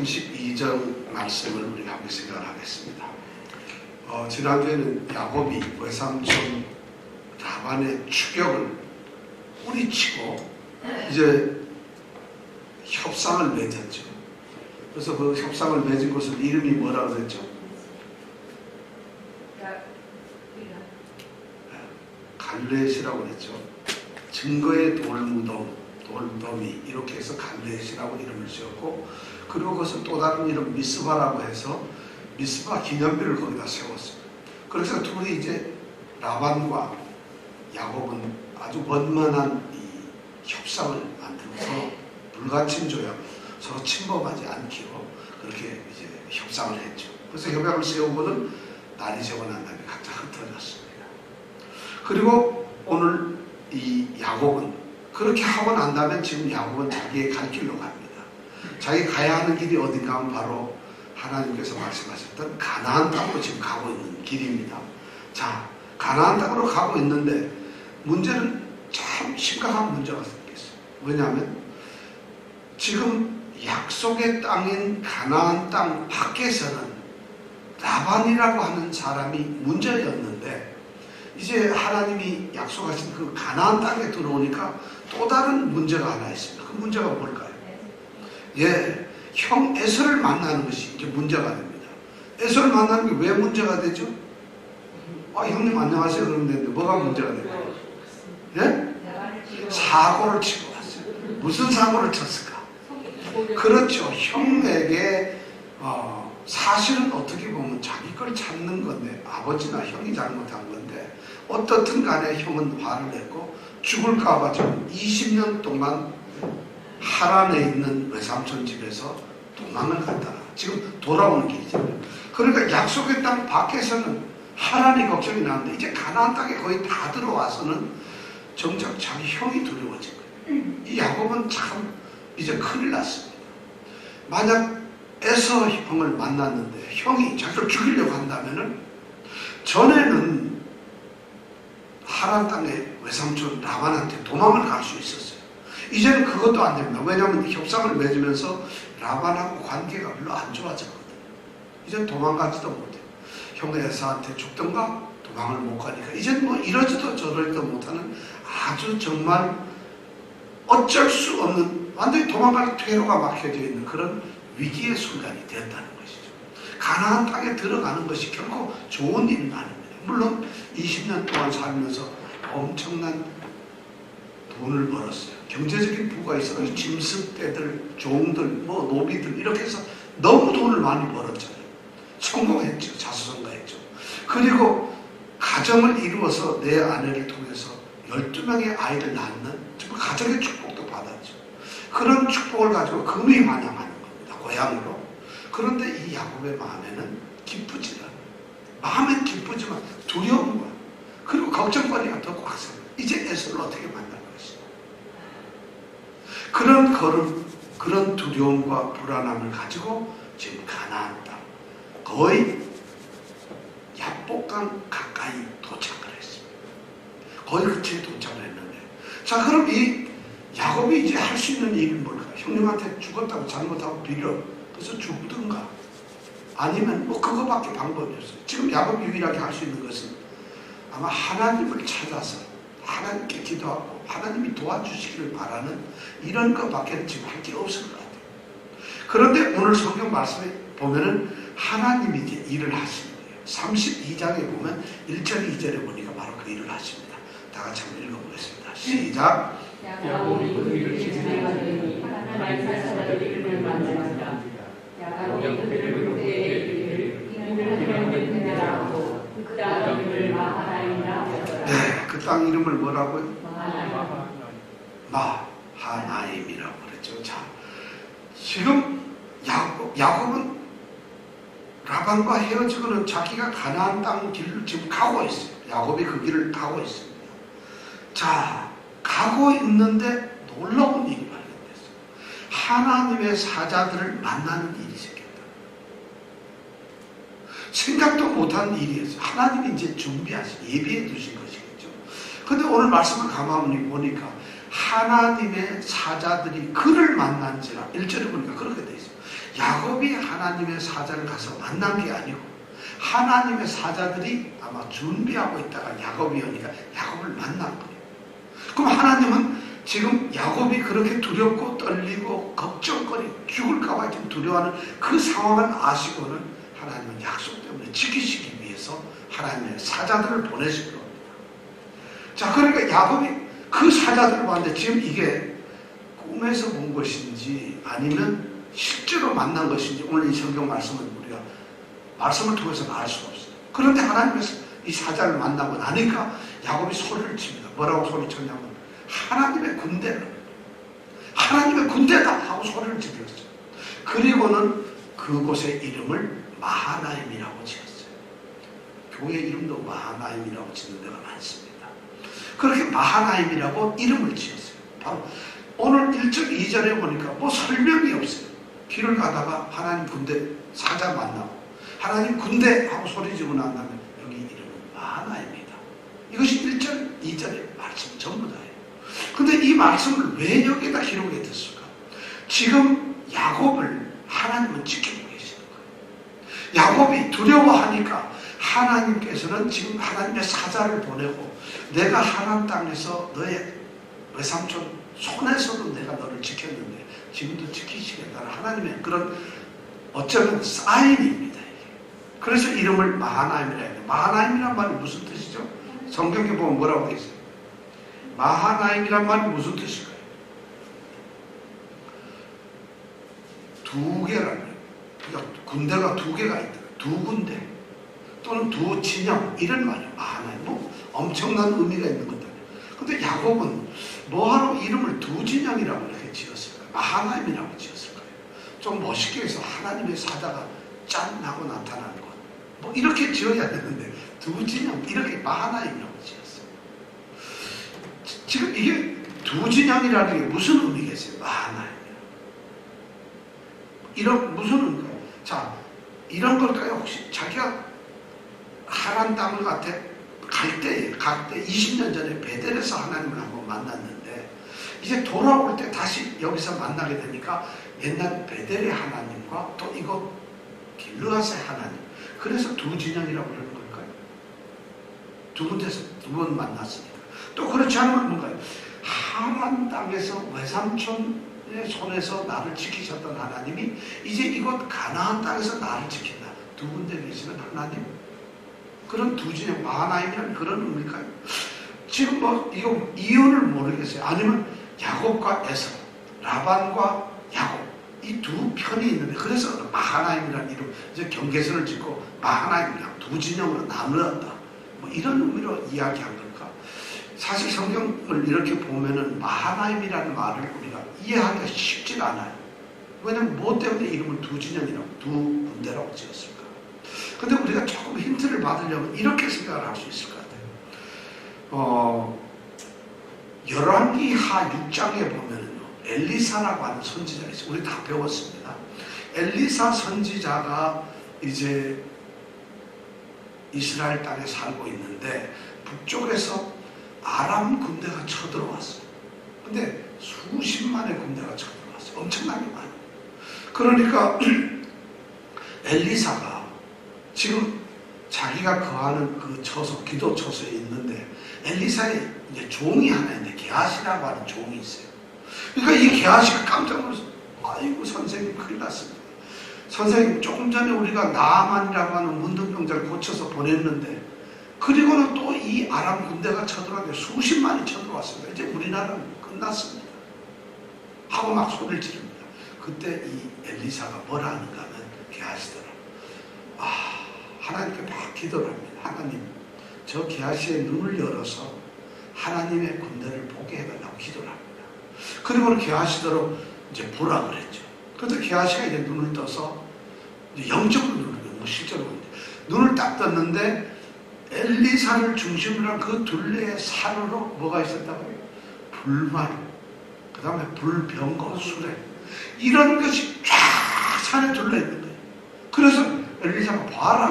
32절 말씀을 우리가 함께 생각을 하겠습니다. 지난주에는 야곱이 외삼촌 라반의 추격을 뿌리치고 이제 협상을 맺었죠. 그래서 그 협상을 맺은 곳은 이름이 뭐라고 그랬죠? 갈렛이라고 그랬죠. 증거의 돌무덤이 이렇게 해서 갈렛이라고 이름을 지었고, 그리고 그것은 또 다른 이름 미스바라고 해서 미스바 기념비를 거기다 세웠습니다. 그래서 둘이 이제 라반과 야곱은 아주 원만한 이 협상을 만들어서 불가침 조약, 서로 침범하지 않기로 그렇게 이제 협상을 했죠. 그래서 협약을 세우고는 날이 새고 난 다음에 각자 흩어졌습니다. 그리고 오늘 이 야곱은 그렇게 하고 난 다음에 지금 야곱은 자기의 갈 길로 갑니다. 자기 가야 하는 길이 어딘가 하면 바로 하나님께서 말씀하셨던 가나안 땅으로 지금 가고 있는 길입니다. 자, 가나안 땅으로 가고 있는데 문제는 참 심각한 문제가 생겼어요. 왜냐하면 지금 약속의 땅인 가나안 땅 밖에서는 라반이라고 하는 사람이 문제였는데, 이제 하나님이 약속하신 그 가나안 땅에 들어오니까 또 다른 문제가 하나 있습니다. 그 문제가 뭘까요? 형 에서를 만나는 것이 이제 문제가 됩니다. 에서를 만나는 게 왜 문제가 되죠? 형님 안녕하세요 그러면 되는데 뭐가 문제가 될까요? 사고를 치고 왔어요. 무슨 사고를 쳤을까? 그렇죠. 형에게 사실은 어떻게 보면 자기 걸 찾는 건데, 아버지나 형이 잘못한 건데, 어떻든 간에 형은 화를 냈고 죽을까봐 지금 20년 동안 하란에 있는 외삼촌 집에서 도망을 갔다가 지금 돌아오는 길이잖아요. 그러니까 약속의 땅 밖에서는 하란이 걱정이 나는데, 이제 가나안 땅에 거의 다 들어와서는 정작 자기 형이 두려워진 거예요. 이 야곱은 참 이제 큰일 났습니다. 만약 에서 형을 만났는데 형이 자기를 죽이려고 한다면은, 전에는 하란 땅에 외삼촌 라반한테 도망을 갈 수 있었어요. 이제는 그것도 안 됩니다. 왜냐하면 협상을 맺으면서 라반하고 관계가 별로 안 좋아졌거든요. 이제는 도망가지도 못해요. 형 에서한테 죽던가 도망을 못 가니까 이제는 뭐 이러지도 저러지도 못하는 아주 정말 어쩔 수 없는, 완전히 도망갈 퇴로가 막혀져 있는 그런 위기의 순간이 되었다는 것이죠. 가나안 땅에 들어가는 것이 결코 좋은 일은 아닙니다. 물론 20년 동안 살면서 엄청난 돈을 벌었어요. 경제적인 부가 있어서 짐승떼들, 종들, 노비들 이렇게 해서 너무 돈을 많이 벌었잖아요. 성공했죠. 자수성가했죠. 그리고 가정을 이루어서 내 아내를 통해서 12명의 아이를 낳는 가정의 축복도 받았죠. 그런 축복을 가지고 금이 환영하는 겁니다. 고향으로. 그런데 이 야곱의 마음에는 기쁘지 않아요. 마음엔 기쁘지만 두려움과 그리고 걱정거리가 더 꽉 찹니다. 이제 에서를 어떻게 만날 것이냐. 그런 걸음, 그런 두려움과 불안함을 가지고 지금 가나안 땅, 거의 야복강 가까이 도착을 했습니다. 거의 그치에 도착을 했는데, 자, 그럼 이 야곱이 이제 할 수 있는 일이 뭘까요? 형님한테 죽었다고 잘못하고 빌려 그래서 죽든가, 아니면 그거밖에 방법이 없어요. 지금 야곱이 유일하게 할 수 있는 것은 아마 하나님을 찾아서 하나님께 기도하고 하나님이 도와주시기를 바라는 이런 것밖에 지금 할 게 없을 것 같아요. 그런데 오늘 성경 말씀에 보면은 하나님이 이제 일을 하시는 거예요. 32장에 보면 1절 2절에 보니까 바로 그 일을 하십니다. 다 같이 한번 읽어보겠습니다. 시작. 야곱이 그들을 진행하더니 하나님 사사들의 이름을 만들었다. 야곱이 그들을 그때에 이르기를 이름을 하나님이라고 그 땅 이름을 마하나임이라 하였더라. 네, 그 땅 이름을 뭐라고요? 마하나임이라고 그랬죠. 자, 지금 야곱은 라반과 헤어지고는 자기가 가나안 땅 길을 지금 가고 있어요. 야곱이 그 길을 가고 있습니다. 자, 가고 있는데 놀라운 일이 발견됐어요. 하나님의 사자들을 만나는 일이 생겼다. 생각도 못한 일이었어요. 하나님이 이제 준비하신, 예비해 두신 것이겠죠. 근데 오늘 말씀을 가만히 보니까 하나님의 사자들이 그를 만난지라 1절에 보니까 그렇게 돼 있어요. 야곱이 하나님의 사자를 가서 만난 게 아니고 하나님의 사자들이 아마 준비하고 있다가 야곱이 오니까 야곱을 만난 거예요. 그럼 하나님은 지금 야곱이 그렇게 두렵고 떨리고 걱정거리 죽을까봐 지금 두려워하는 그 상황을 아시고는 하나님은 약속 때문에 지키시기 위해서 하나님의 사자들을 보내신 겁니다. 자, 그러니까 야곱이 그 사자들을 봤는데 지금 이게 꿈에서 본 것인지 아니면 실제로 만난 것인지 오늘 이 성경 말씀은 우리가 말씀을 통해서는 알 수가 없어요. 그런데 하나님께서 이 사자를 만나고 나니까 야곱이 소리를 칩니다. 뭐라고 소리쳤냐면 하나님의 군대다 하고 소리를 지르었어요. 그리고는 그곳의 이름을 마하나임이라고 지었어요. 교회 이름도 마하나임이라고 짓는 데가 많습니다. 그렇게 마하나임이라고 이름을 지었어요. 바로 오늘 1절 2절에 보니까 뭐 설명이 없어요. 길을 가다가 하나님 군대 사자 만나고 하나님 군대 하고 소리 지르고 난 다음에 여기 이름은 마하나임이다. 이것이 1절 2절의 말씀 전부 다예요. 근데 이 말씀을 왜 여기다 기록해 뒀을까? 지금 야곱을 하나님은 지키고 계시는 거예요. 야곱이 두려워하니까 하나님께서는 지금 하나님의 사자를 보내고 내가 하나님 땅에서 너의 외삼촌 손에서도 내가 너를 지켰는데 지금도 지키시겠다는 하나님의 그런 어쩌면 사인입니다. 이게. 그래서 이름을 마하나임이라 해요. 마하나임이란 말이 무슨 뜻이죠? 성경에 보면 뭐라고 되어 있어요? 마하나임이란 말이 무슨 뜻일까요? 두 개라는 거예요. 그러니까 군대가 두 개가 있다. 두 군대 또는 두 진영 이런 말이에요. 마하나임. 뭐 엄청난 의미가 있는 것들. 근데 야곱은 뭐하러 이름을 두 진영이라고 이렇게 지었을까요? 마하나임이라고 지었을까요? 좀 멋있게 해서 하나님의 사자가 짠 하고 나타나는 것. 뭐 이렇게 지어야 되는데 두 진영 이렇게 마하나임이라고 지었어요. 지금 이게 두 진영이라는 게 무슨 의미겠어요? 마하나임. 이런 무슨 의미일까요? 자, 이런 걸까요? 혹시 자기가 하란 땅을 갈 때 20년 전에 베델에서 하나님을 한번 만났는데 이제 돌아올 때 다시 여기서 만나게 되니까 옛날 베델의 하나님과 또 이곳 길르앗의 하나님, 그래서 두 진영이라고 그러는 걸까요? 두 군데서 두 번 만났으니까. 또 그렇지 않으면 뭔가요? 하란 땅에서 외삼촌의 손에서 나를 지키셨던 하나님이 이제 이곳 가나안 땅에서 나를 지킨다. 두 군데 계시는 하나님, 그런 두 진영 마하나임이라는 그런 의미일까요? 지금 뭐 이거 이유를 모르겠어요. 아니면 야곱과 에서, 라반과 야곱 이 두 편이 있는데 그래서 마하나임이라는 이름, 이제 경계선을 짓고 마하나임이랑 두 진영으로 나누었다. 뭐 이런 의미로 이야기한 걸까? 사실 성경을 이렇게 보면은 마하나임이라는 말을 우리가 이해하기가 쉽지가 않아요. 왜냐면 뭐 때문에 이름을 두 진영이라고, 두 군대라고 지었을까? 근데 우리가 조금 힌트를 받으려면 이렇게 생각을 할 수 있을 것 같아요. 열왕기하 6장에 보면은요, 엘리사라고 하는 선지자가 있어요. 우리 다 배웠습니다. 엘리사 선지자가 이제 이스라엘 땅에 살고 있는데 북쪽에서 아람 군대가 쳐들어왔어요. 근데 수십만의 군대가 쳐들어왔어요. 엄청나게 많아요. 그러니까 엘리사가 지금 자기가 거하는 그 처소, 기도 처소에 있는데 엘리사의 이제 종이 하나 있는데 게하시라고 하는 종이 있어요. 그러니까 이 게하시가 깜짝 놀라서 아이고 선생님 큰일 났습니다. 선생님 조금 전에 우리가 나아만이라고 하는 문둥병자를 고쳐서 보냈는데 그리고는 또 이 아람 군대가 쳐들어왔는데 수십만이 쳐들어왔습니다. 이제 우리나라는 끝났습니다. 하고 막 소리를 지릅니다. 그때 이 엘리사가 뭐라 하는가 하면 게하시더라. 하나님께 막 기도를 합니다. 하나님, 저 게하시의 눈을 열어서 하나님의 군대를 보게 해달라고 기도를 합니다. 그리고는 게하시대로 이제 보라 그랬죠. 그런데 게하시가 이제 눈을 떠서 이제 영적으로 눈을, 실제로 눈을 딱 떴는데 엘리사를 중심으로 한 그 둘레의 산으로 뭐가 있었다고요? 불말, 그 다음에 불병거, 수레, 이런 것이 쫙 산에 둘러 있는 거예요. 그래서 엘리사가 봐라,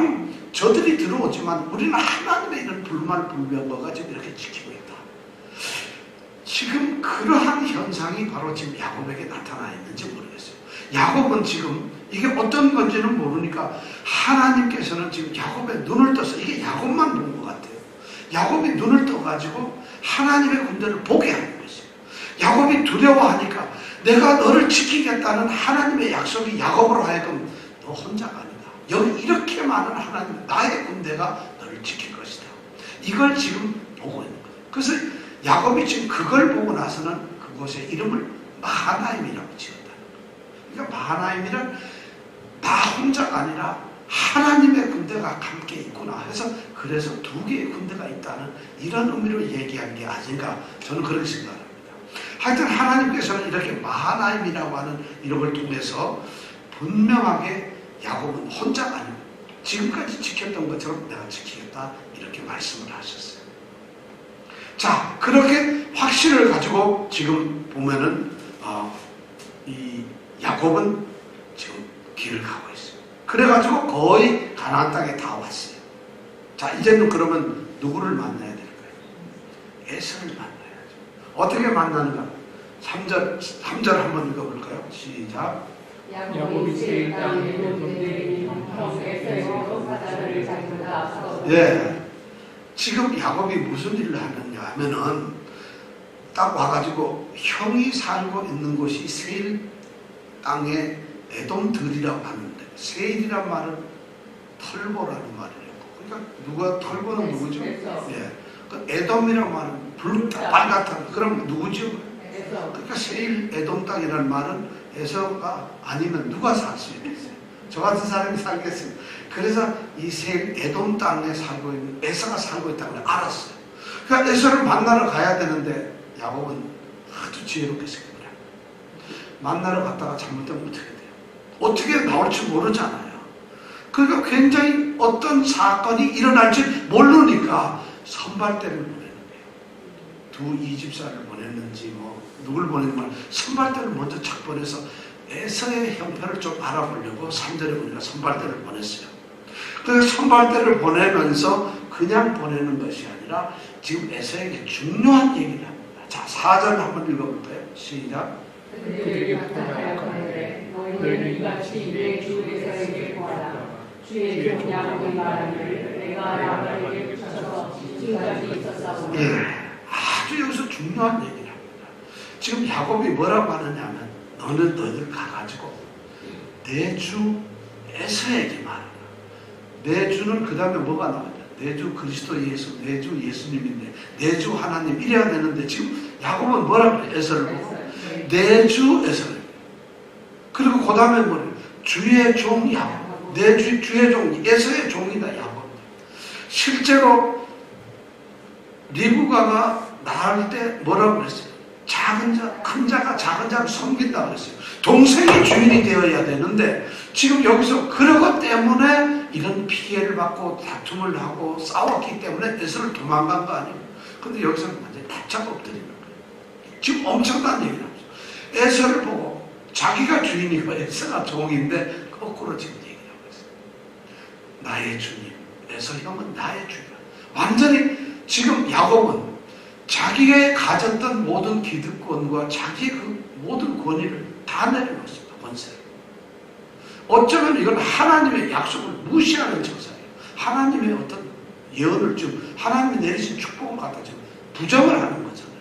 저들이 들어오지만 우리는 하나님의 이런 불말, 불병거가 지금 이렇게 지키고 있다. 지금 그러한 현상이 바로 지금 야곱에게 나타나 있는지 모르겠어요. 야곱은 지금 이게 어떤 건지는 모르니까 하나님께서는 지금 야곱의 눈을 떠서 이게 야곱만 본 것 같아요. 야곱이 눈을 떠가지고 하나님의 군대를 보게 하는 것이에요. 야곱이 두려워하니까 내가 너를 지키겠다는 하나님의 약속이 야곱으로 하여금 너 혼자가 아니다. 여기 이렇게 많은 하나님, 나의 군대가 너를 지킬 것이다. 이걸 지금 보고 있는 거예요. 그래서 야곱이 지금 그걸 보고 나서는 그곳의 이름을 마하나임이라고 지었다는 거예요. 그러니까 마하나임이란 나 혼자가 아니라 하나님의 군대가 함께 있구나 해서 그래서 두 개의 군대가 있다는 이런 의미로 얘기한 게 아닌가 저는 그렇게 생각합니다. 하여튼 하나님께서는 이렇게 마하나임이라고 하는 이름을 통해서 분명하게 야곱은 혼자가 아니고 지금까지 지켰던 것처럼 내가 지키겠다 이렇게 말씀을 하셨어요. 자, 그렇게 확신을 가지고 지금 보면은 이 야곱은 지금 길을 가고 있어요. 그래가지고 거의 가나안 땅에 다 왔어요. 자, 이제는 그러면 누구를 만나야 될까요? 에서를 만나야죠. 어떻게 만나는가? 3절 한번 읽어볼까요? 시작. 야곱이 세일 땅에 본들이 형 에서에게로 사자를 자기보다 앞서. 예. 지금 야곱이 무슨 일을 하느냐 하면은 딱 와가지고 형이 살고 있는 곳이 세일 땅에 에돔들이라고 하는데 세일이란 말은 털보라는 말이에요. 그러니까 누가 털보는 누구죠? 예. 그 에돔이라는 말은 빨갛다. 그럼 누구죠? 그러니까 세일 에돔 땅이라는 말은 에서가 아니면 누가 살 수 있겠어요? 저 같은 사람이 살겠어요. 그래서 이 세일 에돔 땅에 살고 있는 에서가 살고 있다고 알았어요. 그러니까 에서를 만나러 가야 되는데 야곱은 아주 지혜롭게 생각해요. 만나러 갔다가 잘못되면 어떻게 돼요? 어떻게 나올지 모르잖아요. 그러니까 굉장히 어떤 사건이 일어날지 모르니까 선발대를 보내는 거예요. 두 이집사를 보냈는지 뭐 누굴 보냈는지 선발대를 먼저 착 보내서 에서의 형편을 좀 알아보려고 3절에 보니까 선발대를 보냈어요. 그래서 선발대를 보내면서 그냥 보내는 것이 아니라 지금 에서에게 중요한 얘기를 합니다. 자, 4절 한번 읽어볼까요? 시작. 그들에게 부탁하여 가로되 너희는 이같이 내 주 에서에게 구하라. 주의 종 야곱의 말하기를 내가 라반에게 붙여서 지금까지 있었사오니. 예, 아주 여기서 중요한 얘기를 합니다. 지금 야곱이 뭐라고 하느냐면 너는 너희들 가가지고 내 주 에서에게 말하라. 내 주는 그 다음에 뭐가 나오냐? 내 주 그리스도 예수, 내 주 예수님인데 내 주 하나님 이래야 되는데 지금 야곱은 뭐라고 그래? 에서를 보고 내 주 에서를. 그리고 그 다음에 뭐래? 주의 종 야곱. 내 주의 종 에서의 종이다 야곱. 실제로 리브가가 낳을 때 뭐라고 그랬어요? 작은 자, 큰 자가 작은 자를 섬긴다고 그랬어요. 동생이 주인이 되어야 되는데 지금 여기서 그런 것 때문에 이런 피해를 받고 다툼을 하고 싸웠기 때문에 에서를 도망간 거 아니에요. 근데 여기서는 완전히 바짝 엎드리는 거예요. 지금 엄청난 얘기를 합니다. 에서를 보고 자기가 주인이고 에서가 종인데 거꾸로 지금 얘기하고 있어요. 나의 주님, 에서 형은 나의 주인이야. 완전히 지금 야곱은 자기가 가졌던 모든 기득권과 자기의 그 모든 권위를 다 내려놓습니다. 권세를. 어쩌면 이건 하나님의 약속을 무시하는 처사예요. 하나님의 어떤 예언을 좀 하나님이 내리신 축복을 갖다 좀 부정을 하는 거잖아요.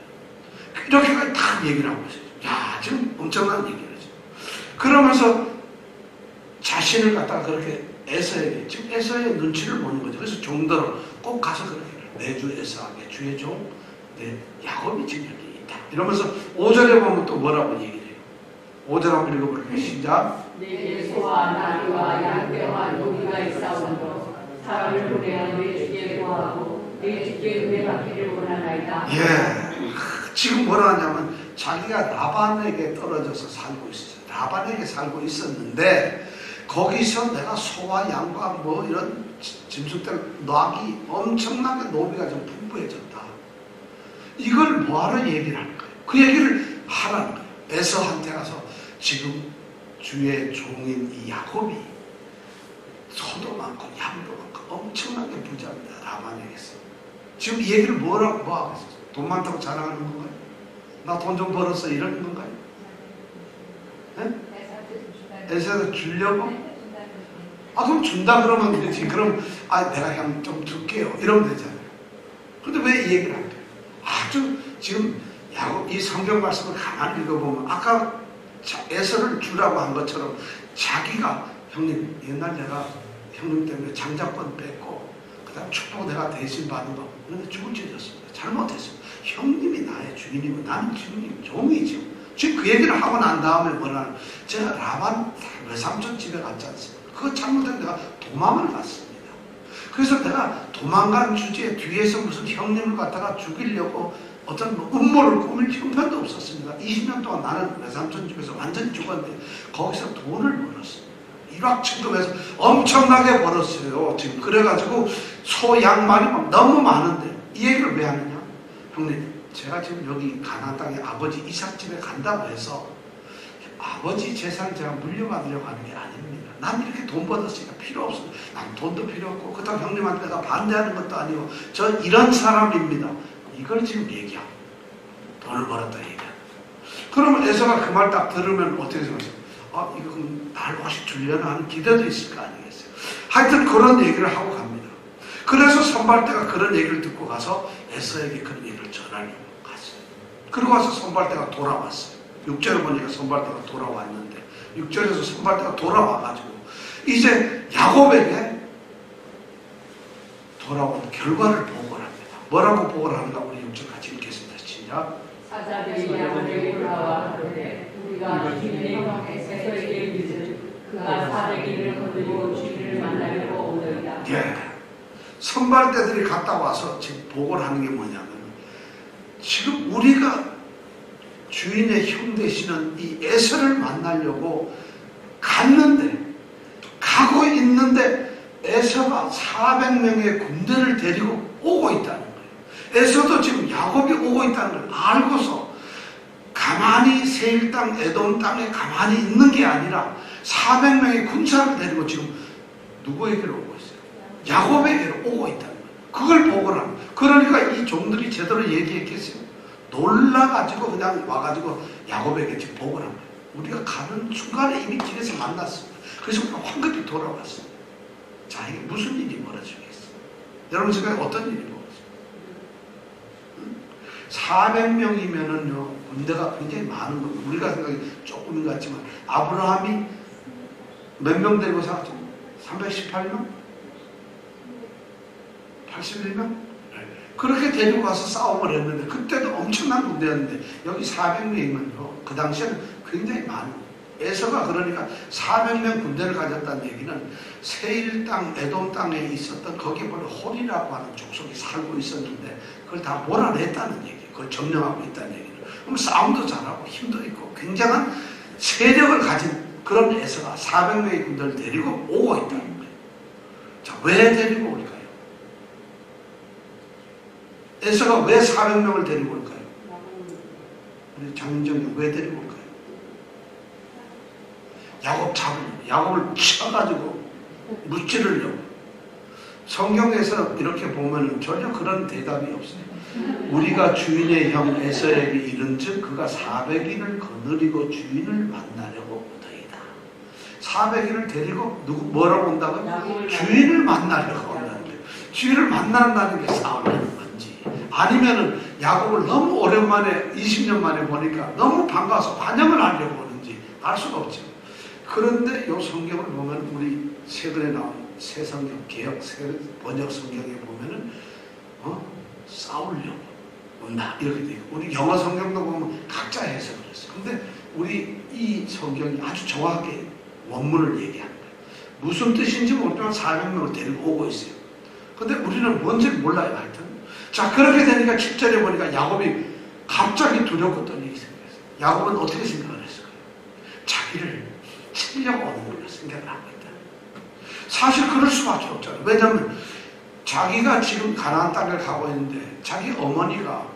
이렇게까지 다 얘기를 하고 있어요. 야, 지금 엄청난 얘기를 하죠. 그러면서 자신을 갖다가 그렇게 에서에게 지금 에서의 눈치를 보는 거죠. 그래서 종들은 꼭 가서 그렇게 내 주 에서에게 주의 종 내 야곱이 지금 여기 있다. 이러면서 5절에 보면 또 뭐라고 얘기를 해요. 5절 한번 읽어볼게요. 시작. 내게 소와 나귀와 양떼와 노기가 있사오므로 사람을 보내어 내 주께 구하고 내 주께 은혜 받기를 원하나이다. 예. 지금 뭐라 하냐면 자기가 라반에게 떨어져서 살고 있었어요. 라반에게 살고 있었는데 거기서 내가 소와 양과 뭐 이런 짐승들 낙이 엄청나게 노비가 좀 풍부해졌다. 이걸 뭐하러 얘기를 하는 거예요? 그 얘기를 하라는 거예요. 에서한테 가서 지금 주의 종인 이 야곱이 소도 많고 양도 많고 엄청나게 부자입니다. 라반에게서. 지금 이 얘기를 뭐 하고 있어요? 돈 많다고 자랑하는 건가요? 나 돈 좀 벌었어 이러는 건가요? 네? 에서도 주려고? 그럼 준다 그러면 되지. 그럼 내가 그냥 좀 줄게요. 이러면 되잖아요. 근데 왜 이 얘기를 안 돼요? 아주 지금 이 성경 말씀을 가만히 읽어보면 아까 에서를 주라고 한 것처럼 자기가 형님 옛날 내가 형님 때문에 장자권 뺐고 그 다음 축복 내가 대신 받은 거 그런데 죽을 죄졌습니다. 잘못했습니다. 형님이 나의 주인이고 나는 주님 종이죠. 지금 그 얘기를 하고 난 다음에 뭐라는 제가 라반 외삼촌 집에 갔지 않습니까? 그거 잘못해서 내가 도망을 갔습니다. 그래서 내가 도망간 주제에 뒤에서 무슨 형님을 갖다가 죽이려고 어떤 음모를 꾸밀 형편도 없었습니다. 20년 동안 나는 외삼촌 집에서 완전히 죽었는데 거기서 돈을 벌었습니다. 일확천금해서 엄청나게 벌었어요. 지금 그래가지고 소, 양, 말이 막 너무 많은데 이 얘기를 왜 하느냐? 형님 제가 지금 여기 가나안 땅에 아버지 이삭집에 간다고 해서 아버지 재산 제가 물려받으려고 하는 게 아닙니다. 난 이렇게 돈 벌었으니까 필요 없어요. 난 돈도 필요 없고 그렇다고 형님한테 내가 반대하는 것도 아니고 전 이런 사람입니다. 이걸 지금 얘기하고 돈을 벌었다 얘기하고 그러면 에서가 그 말 딱 들으면 어떻게 생각하세요? 이거 그럼 날 혹시 주려나 하는 기대도 있을 거 아니겠어요? 하여튼 그런 얘기를 하고 갑니다. 그래서 선발대가 그런 얘기를 듣고 가서 에서에게 그런 얘기를 전하려고 갔어요. 그러고 와서 선발대가 돌아왔어요. 6절에 보니까 선발대가 돌아왔는데 6절에서 선발대가 돌아와가지고 이제 야곱에게 돌아온 결과를 보고를 합니다. 뭐라고 보고를 하는가 우리 6절 같이 읽겠습니다. 시작. 사자들이 야곱에게 돌아와 그러되 우리가 주인의 형 에서에게 이르되 그가 400일을 거두고 주인을 만나려고 오더이다. 선발대들이 갔다 와서 지금 보고를 하는 게 뭐냐면 지금 우리가 주인의 형 되시는 이 에서를 만나려고 갔는데 가고 있는데 에서가 400명의 군대를 데리고 오고 있다는 거예요. 에서도 지금 야곱이 오고 있다는 걸 알고서 가만히 세일 땅, 에돔 땅에 가만히 있는 게 아니라 400명의 군사를 데리고 지금 누구에게로 오고 있어요? 야곱에게로 오고 있다는 거예요. 그걸 보고를 합니다. 그러니까 이 종들이 제대로 얘기했겠어요? 놀라가지고 그냥 와가지고 야곱에게 지금 보고를 합니다. 우리가 가는 순간에 이미 길에서 만났습니다. 그래서 우리가 황급히 돌아왔습니다. 자, 이게 무슨 일이 벌어지겠어요? 여러분 생각에 어떤 일이 벌어져요? 400명이면은요, 군대가 굉장히 많은 겁니다. 우리가 생각이 조금인 것 같지만, 아브라함이 몇 명 데리고 살았죠? 318명? 81명? 그렇게 데리고 가서 싸움을 했는데, 그때도 엄청난 군대였는데, 여기 400명이면요, 그 당시에는 굉장히 많은 거예요. 에서가 그러니까 400명 군대를 가졌다는 얘기는 세일 땅, 에돔 땅에 있었던 거기에 보면 홀이라고 하는 족속이 살고 있었는데 그걸 다 몰아냈다는 얘기예요. 그걸 점령하고 있다는 얘기는. 그럼 싸움도 잘하고 힘도 있고 굉장한 세력을 가진 그런 에서가 400명의 군대를 데리고 오고 있다는 거예요. 자, 왜 데리고 올까요? 에서가 왜 400명을 데리고 올까요? 우리 장윤정이 왜 데리고 올까요? 야곱 잡으려고, 야곱을 쳐가지고 무찌르려고. 성경에서 이렇게 보면 전혀 그런 대답이 없어요. 우리가 주인의 형 에서에게 이른즉 그가 400인을 거느리고 주인을 만나려고 오더이다. 400인을 데리고 뭐라고 온다고요? 주인을 만나려고 온다는 거예요. 주인을 만난다는 게 싸움이라는 건지 아니면은 야곱을 너무 오랜만에 20년 만에 보니까 너무 반가워서 환영을 하려고 오는지 알 수가 없죠. 그런데 이 성경을 보면 우리 최근에 나온 새 성경 개혁 새 번역 성경에 보면은 싸우려고 온다 이렇게 돼 있고 우리 영어 성경도 보면 각자 해석을 했어요. 근데 우리 이 성경이 아주 정확하게 원문을 얘기하는 거예요. 무슨 뜻인지 모르지만 400명을 데리고 오고 있어요. 근데 우리는 뭔지 몰라요. 하여튼 자 그렇게 되니까 7절에 보니까 야곱이 갑자기 두렵고 떨리기 생겼어요. 야곱은 어떻게 생각을 했을까요? 자기를 치려고 오는 걸로 생각을 하고 있다. 사실 그럴 수밖에 없잖아요. 왜냐하면 자기가 지금 가나안 땅을 가고 있는데 자기 어머니가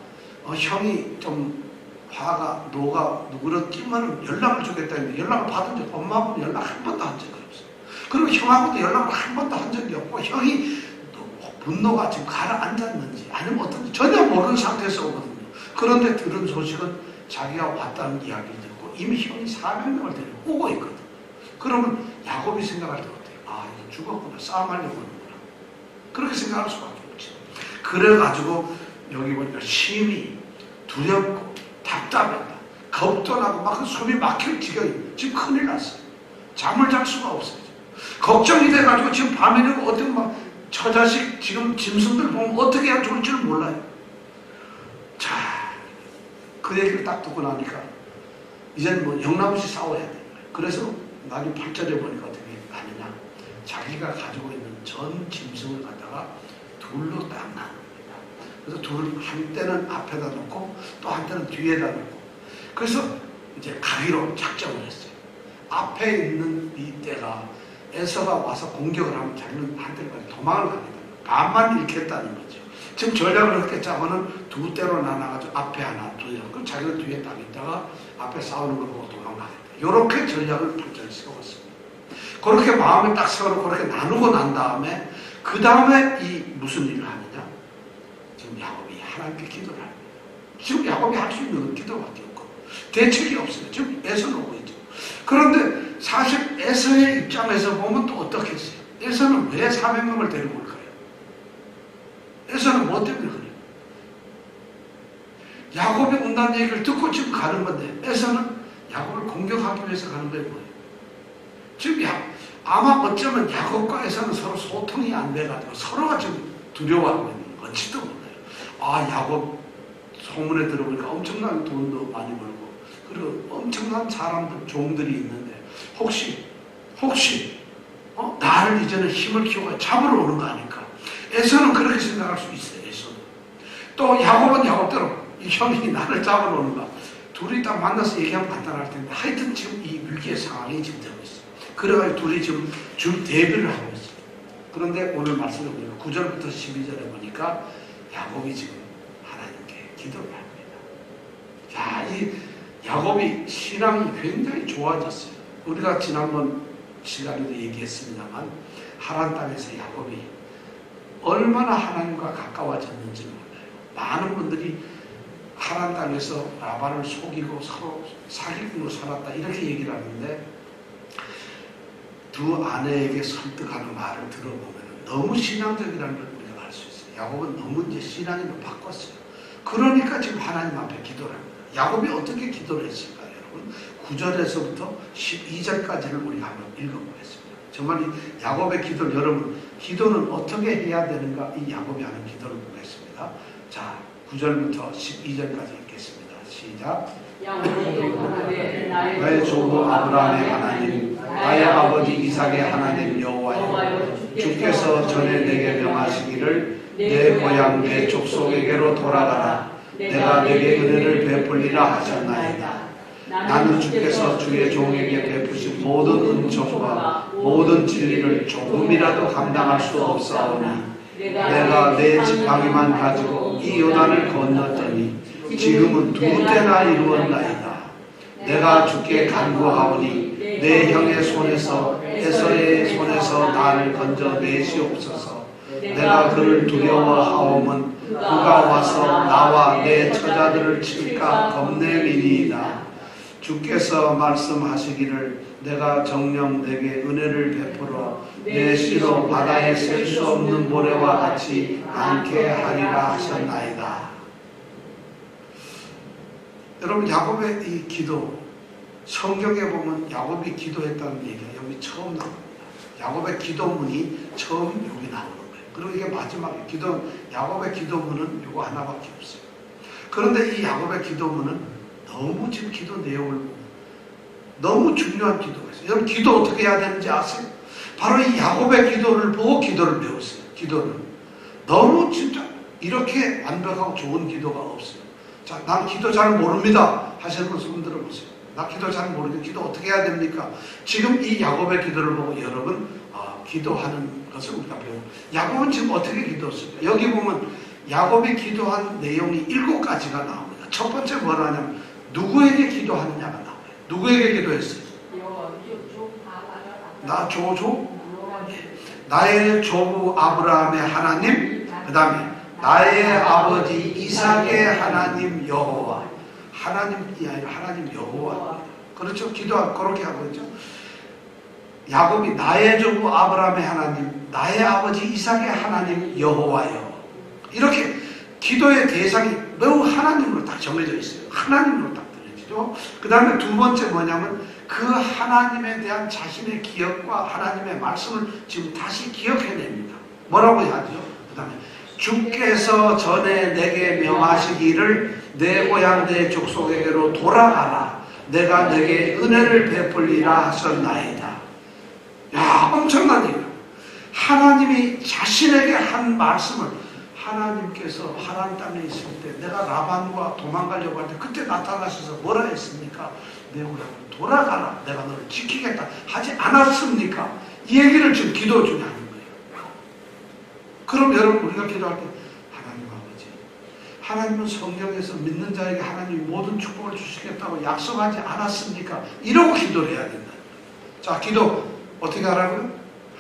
형이 좀 화가 노가 누그러뜨리면 연락을 주겠다 했는데 연락을 받은 적 엄마하고는 연락 한 번도 한 적이 없어요. 그리고 형하고도 연락을 한 번도 한 적이 없고 형이 분노가 지금 가라앉았는지 아니면 어떤지 전혀 모르는 상태에서 오거든요. 그런데 들은 소식은 자기가 왔다는 이야기를 듣고 이미 형이 400명을 데리고 오고 있거든. 그러면 야곱이 생각할 때 어때요? 아, 이거 죽었구나. 싸움하려고 하는구나. 그렇게 생각할 수밖에 없죠. 그래가지고 여기 보니까 심히 두렵고 답답했다. 겁도 나고 막 숨이 막힐 지경이 지금 큰일 났어요. 잠을 잘 수가 없어요. 걱정이 돼가지고 지금 밤에는 어떤 막 처자식 지금 짐승들 보면 어떻게 해야 좋을 줄 몰라요. 자, 그 얘기를 딱 듣고 나니까 이제는 뭐 영락없이 싸워야 돼. 그래서 나중에 8절에 보니까 어떻게 하느냐. 자기가 가지고 있는 전 짐승을 갖다가 둘로 딱 나눕니다. 그래서 둘을 한때는 앞에다 놓고 또 한때는 뒤에다 놓고 그래서 이제 가기로 작정을 했어요. 앞에 있는 이 떼가 에서가 와서 공격을 하면 자기는 한때를 도망을 갑니다. 반만 잃겠다는 거죠. 지금 전략을 그렇게 짜고는 두 떼로 나눠가지고 앞에 하나, 뒤에 그럼 자기는 뒤에 딱 있다가 앞에 싸우는 걸 보고 도망가겠다. 이렇게 전략을 발전시켜봤습니다. 그렇게 마음에 딱 세워놓고 그렇게 나누고 난 다음에 그 다음에 이 무슨 일을 하느냐? 지금 야곱이 하나님께 기도를 합니다. 지금 야곱이 할 수 있는 건 기도밖에 없고 대책이 없어요. 지금 에서는 오고 있죠. 그런데 사실 에서의 입장에서 보면 또 어떻겠어요? 에서는 왜 400명을 데리고 올까요? 에서는 뭐 때문에 그래요? 야곱이 온다는 얘기를 듣고 지금 가는 건데 에서는 야곱을 공격하기 위해서 가는 거예요. 뭐예요? 지금 아마 어쩌면 야곱과 에서는 서로 소통이 안 돼가지고 서로가 지금 두려워하고 있는 건지도 몰라요. 아, 야곱 소문에 들어보니까 엄청난 돈도 많이 벌고 그리고 엄청난 사람들, 종들이 있는데 혹시 나를 이제는 힘을 키워가 잡으러 오는 거 아닐까? 에서는 그렇게 생각할 수 있어요. 에서는. 또 야곱은 야곱대로 이 형이 나를 잡으러 오는가? 둘이 딱 만나서 얘기하면 간단할 텐데 하여튼 지금 이 위기의 상황이 지금 되고 있어요. 그래가지고 둘이 지금 줄 대비를 하고 있어요. 그런데 오늘 말씀을 보니까 9절부터 12절에 보니까 야곱이 지금 하나님께 기도를 합니다. 자, 이 야곱이 신앙이 굉장히 좋아졌어요. 우리가 지난번 시간에도 얘기했습니다만 하란 땅에서 야곱이 얼마나 하나님과 가까워졌는지 몰라요. 많은 분들이 하란 땅에서 라반을 속이고 서로 사기꾼으로 살았다 이렇게 얘기를 하는데 두 아내에게 설득하는 말을 들어보면 너무 신앙적이라는 걸 우리가 알 수 있어요. 야곱은 너무 이제 신앙으로 바꿨어요. 그러니까 지금 하나님 앞에 기도를 합니다. 야곱이 어떻게 기도를 했을까요, 여러분? 9절에서부터 12절까지를 우리가 한번 읽어보겠습니다. 정말 이 야곱의 기도를 여러분 기도는 어떻게 해야 되는가 이 야곱이 하는 기도를 보겠습니다. 자, 9절부터 12절까지 읽겠습니다. 시작. 야곱이 가라되 나의 조부 아브라함의 하나님 나의 아버지 이삭의 하나님 여호와여 주께서 전에 내게 명하시기를 내 고향 내 족속에게로 돌아가라. 내가 내게 은혜를 베풀리라 하셨나이다. 나는 주께서 주의 종에게 베푸신 모든 은총과 모든 진리를 조금이라도 감당할 수 없사오니 내가 내 지팡이만 가지고 이 요단을 건넜더니 지금은 두 때나 이루었나이다. 내가 주께 간구하오니 내 형의 손에서 에서의 손에서 나를 건져 내시옵소서. 내가 그를 두려워하오면 그가 와서 나와 내 처자들을 칠까 겁내미니이다. 주께서 말씀하시기를 내가 정녕 내게 은혜를 베풀어 내 씨로 바다에 셀 수 없는 모래와 같이 많게 하리라 하셨나이다. 여러분 야곱의 이 기도 성경에 보면 야곱이 기도했다는 얘기가 여기 처음 나옵니다. 야곱의 기도문이 처음 여기 나오는 거예요. 그리고 이게 마지막에 야곱의 기도문은 이거 하나밖에 없어요. 그런데 이 야곱의 기도문은 너무 지금 기도 내용을 보면 너무 중요한 기도가 있어요. 여러분 기도 어떻게 해야 되는지 아세요? 바로 이 야곱의 기도를 보고 기도를 배웠어요. 기도를 너무 진짜 이렇게 완벽하고 좋은 기도가 없어요. 자, 난 기도 잘 모릅니다 하시는 분 손 들어보세요. 나 기도 잘 모르는데 기도 어떻게 해야 됩니까? 지금 이 야곱의 기도를 보고 여러분 기도하는 것을 우리가 배우고 야곱은 지금 어떻게 기도했습니까? 여기 보면 야곱이 기도한 내용이 7가지가 나옵니다. 첫 번째 뭐라 하냐면 누구에게 기도하느냐가 나와요. 누구에게 기도했어요? 나 조조? 나의 조부 아브라함의 하나님, 그 다음에 나의 아버지 이삭의 하나님 여호와. 하나님이 아니라 하나님 여호와. 그렇죠? 기도하고 그렇게 하고 있죠. 야곱이 나의 조부 아브라함의 하나님, 나의 아버지 이삭의 하나님 여호와여. 이렇게 기도의 대상이 매우 하나님으로 딱 정해져 있어요. 하나님으로 딱 들려지죠. 그 다음에 두 번째 뭐냐면 그 하나님에 대한 자신의 기억과 하나님의 말씀을 지금 다시 기억해냅니다. 뭐라고 하죠? 그 다음에 주께서 전에 내게 명하시기를 내 고향 내 족속에게로 돌아가라. 내가 내게 은혜를 베풀리라 하셨나이다. 야, 엄청난 얘기야. 하나님이 자신에게 한 말씀을 하나님께서 하나님 땅에 있을 때 내가 라반과 도망가려고 할 때 그때 나타나셔서 뭐라 했습니까? 내 고향으로 돌아가라. 내가 너를 지키겠다. 하지 않았습니까? 이 얘기를 지금 기도 중에 하는 거예요. 그럼 여러분 우리가 기도할 때 하나님 아버지, 하나님은 성경에서 믿는 자에게 하나님이 모든 축복을 주시겠다고 약속하지 않았습니까? 이러고 기도를 해야 된다. 자, 기도 어떻게 하라고요?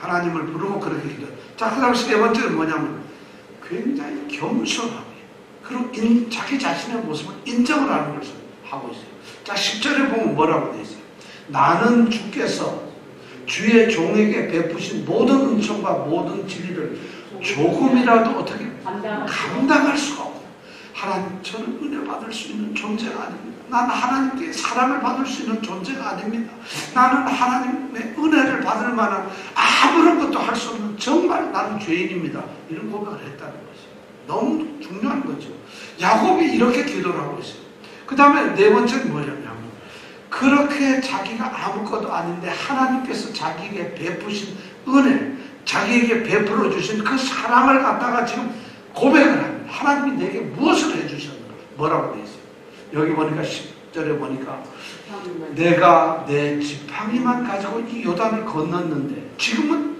하나님을 부르고 그렇게 기도. 자, 그 다음 세 번째는 뭐냐면 굉장히 겸손하게 그리고 자기 자신의 모습을 인정을 하는 것을 하고 있어요. 자, 10절에 보면 뭐라고 되어 있어요? 나는 주께서 주의 종에게 베푸신 모든 은총과 모든 진리를 조금이라도 어떻게 감당할 수가 없다. 하나님, 저는 은혜 받을 수 있는 존재가 아닙니다. 나는 하나님께 사랑을 받을 수 있는 존재가 아닙니다. 나는 하나님의 은혜를 받을 만한 아무런 것도 할 수 없는 정말 나는 죄인입니다. 이런 고백을 했다는 것이죠. 너무 중요한 거죠. 야곱이 이렇게 기도를 하고 있어요. 그 다음에 네 번째는 뭐냐면 그렇게 자기가 아무것도 아닌데 하나님께서 자기에게 베푸신 은혜, 자기에게 베풀어 주신 그 사랑을 갖다가 지금 고백을 합니다. 하나님이 내게 무엇을 해주셨는가? 뭐라고 되어 있어요? 여기 보니까 10절에 보니까 내가 내 지팡이만 가지고 이 요단을 건넜는데 지금은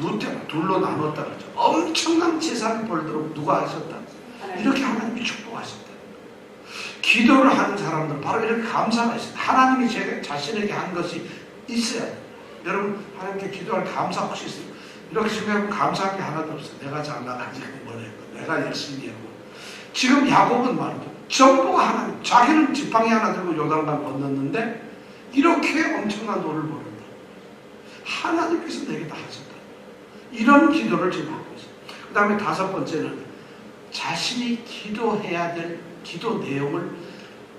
두 때나 둘로 나눴다 그러죠. 엄청난 재산을 벌도록 누가 하셨다? 이렇게 하나님이 축복하셨다. 기도를 하는 사람들은 바로 이렇게 감사가 있어요. 하나님이 제가 자신에게 한 것이 있어야 돼요. 여러분 하나님께 기도할 감사 혹시 있어요? 이렇게 생각하면 감사한 게 하나도 없어요. 내가 장난하지 뭐랬고 내가 열심히 했고. 지금 야곱은 말이죠. 전부가 하나님. 자기는 지팡이 하나 들고 요단강 건넜는데 이렇게 엄청난 돈을 벌었다. 하나님께서 내게 다 하셨다. 이런 기도를 지금 하고 있어요. 그 다음에 다섯 번째는 자신이 기도해야 될 기도 내용을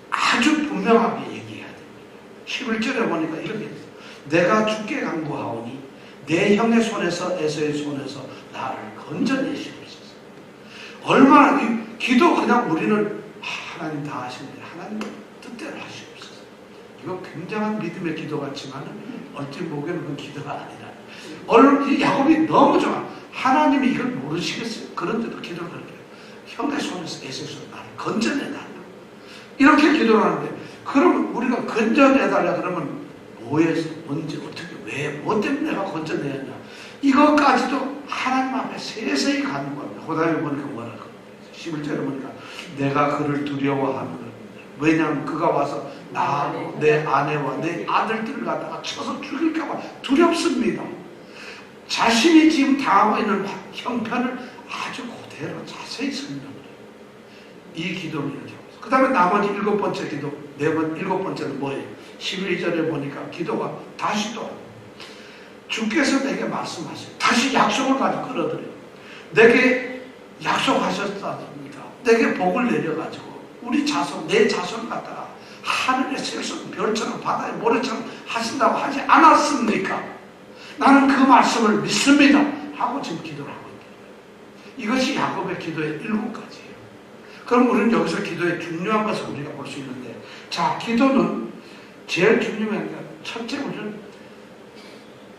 아주 분명하게 얘기해야 됩니다. 11절에 보니까 이렇게 했어요. 내가 주께 간구하오니 내 형의 손에서 에서의 손에서 나를 건져내시옵소서. 얼마나 이 기도 그냥 우리는 하나님 다 하시는데 하나님 뜻대로 하시옵소서. 이거 굉장한 믿음의 기도 같지만 어찌 보기에는 그 기도가 아니라 이 야곱이 너무 좋아. 하나님이 이걸 모르시겠어요. 그런데도 기도를 그렇게 해요. 형의 손에서 에서의 손에서 나를 건져내달라. 이렇게 기도를 하는데 그러면 우리가 건져내달라 그러면 뭐에서 언제 어떻게 왜 뭐 때문에 내가 건져내야 하냐 이것까지도 하나님 앞에 세세히 가는 겁니다. 그 다음에 보니까 뭐라고 11절에 보니까 내가 그를 두려워하는 겁니다. 왜냐하면 그가 와서 나하고 내 아내와 내 아들들을 갖다가 쳐서 죽일까봐 두렵습니다. 자신이 지금 당하고 있는 형편을 아주 그대로 자세히 설명을 해요. 이 기도를 이렇게 하고 있어요. 그 다음에 나머지 일곱 번째 기도, 일곱 번째는 뭐예요? 12절에 보니까 기도가 다시 또 주께서 내게 말씀하세요. 다시 약속을 가지고 끌어들여요. 내게 약속하셨습니까? 내게 복을 내려가지고 우리 자손, 내 자손을 갖다가 하늘의 색소는 별처럼 바다의 모래처럼 하신다고 하지 않았습니까? 나는 그 말씀을 믿습니다. 하고 지금 기도를 하고 있다. 이것이 야곱의 기도의 일곱 가지예요. 그럼 우리는 여기서 기도의 중요한 것을 우리가 볼 수 있는데, 자, 기도는 제일 중요한 게 첫째 우리는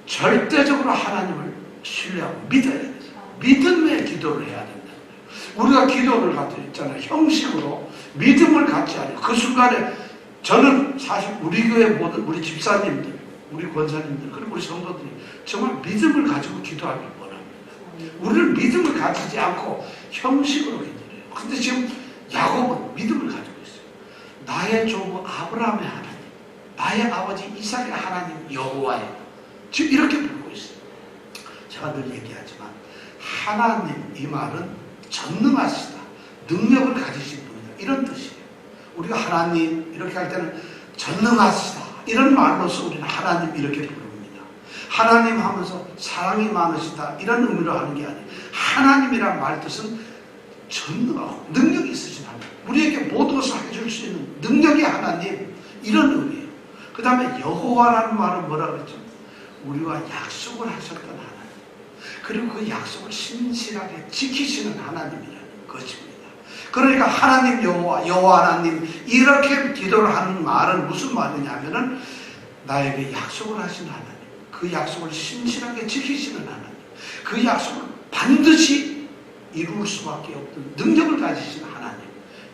절대적으로 하나님을 신뢰하고 믿어야 돼요. 믿음의 기도를 해야 된다. 우리가 기도를 갖고 있잖아요. 형식으로 믿음을 갖지 않아요. 그 순간에 저는 사실 우리 교회 모든 우리 집사님들, 우리 권사님들, 그리고 우리 성도들이 정말 믿음을 가지고 기도하길 원합니다. 우리는 믿음을 가지지 않고 형식으로 기도해요. 근데 지금 야곱은 믿음을 가지고 있어요. 나의 조부 아브라함의 하나님, 나의 아버지 이삭의 하나님 여호와의, 지금 이렇게 부르고 있어요. 제가 늘 얘기하지만 하나님 이 말은 전능하시다, 능력을 가지신 분이다, 이런 뜻이에요. 우리가 하나님 이렇게 할 때는 전능하시다 이런 말로서 우리는 하나님 이렇게 부릅니다. 하나님 하면서 사랑이 많으시다 이런 의미로 하는 게 아니에요. 하나님이란 말 뜻은 전능하고 능력이 있으신 하나님, 우리에게 모든 것을 해줄 수 있는 능력의 하나님, 이런 의미예요. 그 다음에 여호와라는 말은 뭐라 그랬죠? 우리와 약속을 하셨던 하나님, 그리고 그 약속을 신실하게 지키시는 하나님이라는 것입니다. 그러니까 하나님 여호와 하나님 이렇게 기도를 하는 말은 무슨 말이냐면은 나에게 약속을 하신 하나님, 그 약속을 신실하게 지키시는 하나님, 그 약속을 반드시 이룰 수밖에 없는 능력을 가지신 하나님,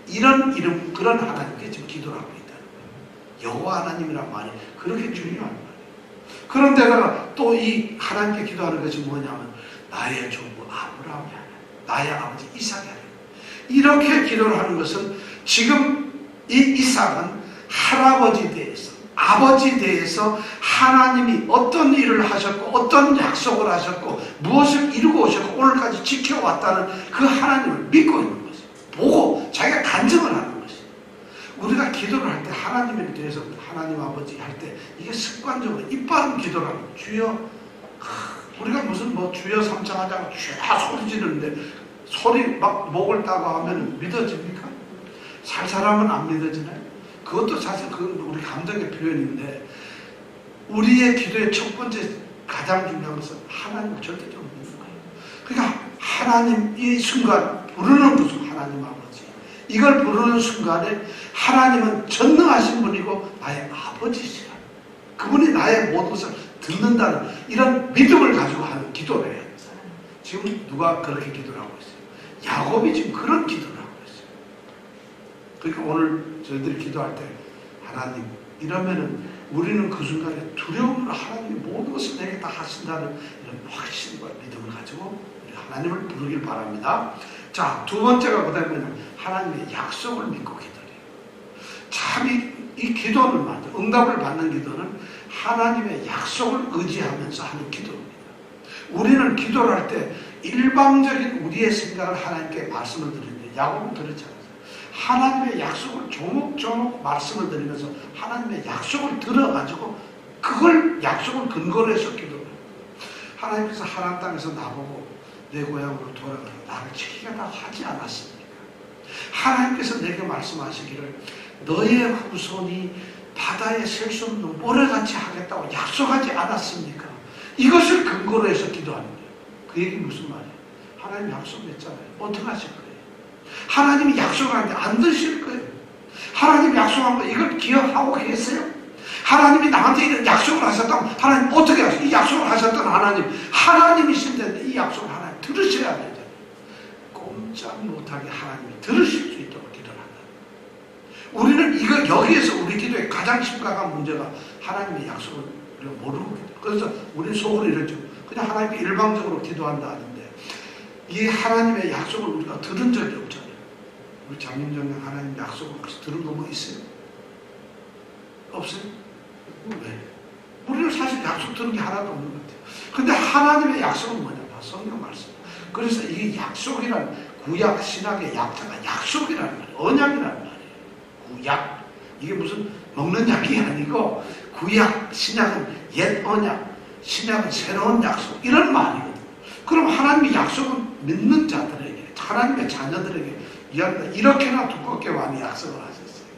이런 이름, 그런 하나님께 지금 기도를 하고 있다는 거예요. 여호와 하나님이란 말이 그렇게 중요한 말이에요. 그런데다가 또 이 하나님께 기도하는 것이 뭐냐면 나의 조부 아브라함이 하나님, 나의 아버지 이삭이 하나님, 이렇게 기도를 하는 것은 지금 이 이삭은 할아버지에 대해서, 아버지에 대해서 하나님이 어떤 일을 하셨고 어떤 약속을 하셨고 무엇을 이루고 오셨고 오늘까지 지켜왔다는 그 하나님을 믿고 있는 것이에요. 보고 자기가 간증을 하는 것이에요. 우리가 기도를 할 때 하나님에 대해서 하나님 아버지 할 때 이게 습관적으로 입바른 기도를 하는 거예요. 주여, 우리가 무슨 뭐 주여 삼창하자고 쫙 소리 지르는데 소리 막 목을 따고 하면 믿어집니까? 살살하면 안 믿어지나요? 그것도 사실 그건 우리 감정의 표현인데, 우리의 기도의 첫 번째 가장 중요한 것은 하나님을 절대적으로 믿는 거예요. 그러니까 하나님, 이 순간 부르는 것은 하나님 아버지, 이걸 부르는 순간에 하나님은 전능하신 분이고 나의 아버지시라, 그분이 나의 모든 것을 듣는다는 이런 믿음을 가지고 하는 기도를 해야 돼요. 지금 누가 그렇게 기도를 하고 있어요? 야곱이 지금 그런 기도를 하고 있어요. 그러니까 오늘 저희들이 기도할 때 하나님, 이러면은 우리는 그 순간에 두려움으로 하나님이 모든 것을 내게 다 하신다는 이런 확신과 믿음을 가지고 하나님을 부르길 바랍니다. 자, 두 번째가 뭐냐면 하나님의 약속을 믿고 기도해요. 참 이 기도는 말이죠, 응답을 받는 기도는 하나님의 약속을 의지하면서 하는 기도입니다. 우리는 기도를 할 때 일방적인 우리의 생각을 하나님께 말씀을 드리는데, 야곱은 그렇지 않아요. 하나님의 약속을 조목조목 말씀을 드리면서 하나님의 약속을 들어가지고 그걸 약속을 근거로 해서 기도를 해요. 하나님께서 하나님 땅에서 나보고 내 고향으로 돌아가라, 나를 지키겠다고 하지 않았습니까? 하나님께서 내게 말씀하시기를 너의 후손이 바다에 셀 수 없는 모래같이 하겠다고 약속하지 않았습니까? 이것을 근거로 해서 기도하는 거예요. 그 얘기 무슨 말이에요? 하나님 약속했잖아요. 어떻게 하실 거예요? 하나님이 약속하는데 안 드실 거예요. 하나님 약속한 거 이걸 기억하고 계세요? 하나님이 나한테 이런 약속을 하셨다면 하나님 어떻게 하세요? 이 약속을 하셨던 하나님이실 텐데 이 약속을 하나님 들으셔야 되잖아요. 꼼짝 못하게 하나님이 들으실 수 있도록 기도를 한다. 우리는 이거 여기에서 우리 기도의 가장 심각한 문제가 하나님의 약속을 모르고 기도. 그래서 우리는 속으로 이러죠. 그냥 하나님께 일방적으로 기도한다 하는데 이 하나님의 약속을 우리가 들은 적이 없잖아요. 우리 장님정님 하나님 약속을 혹시 들은 거 뭐 있어요? 없어요? 왜? 우리는 사실 약속 들은 게 하나도 없는 것 같아요. 근데 하나님의 약속은 뭐냐? 성경 말씀. 그래서 이 약속이란 구약 신약의 약자가 약속이라는 말이에요. 언약이라는 말이에요. 구약. 이게 무슨 먹는 약이 아니고 구약, 신약은 옛 언약, 신약은 새로운 약속, 이런 말이거든요. 그럼 하나님의 약속은 믿는 자들에게, 하나님의 자녀들에게 이렇게나 두껍게 많이 약속을 하셨어요.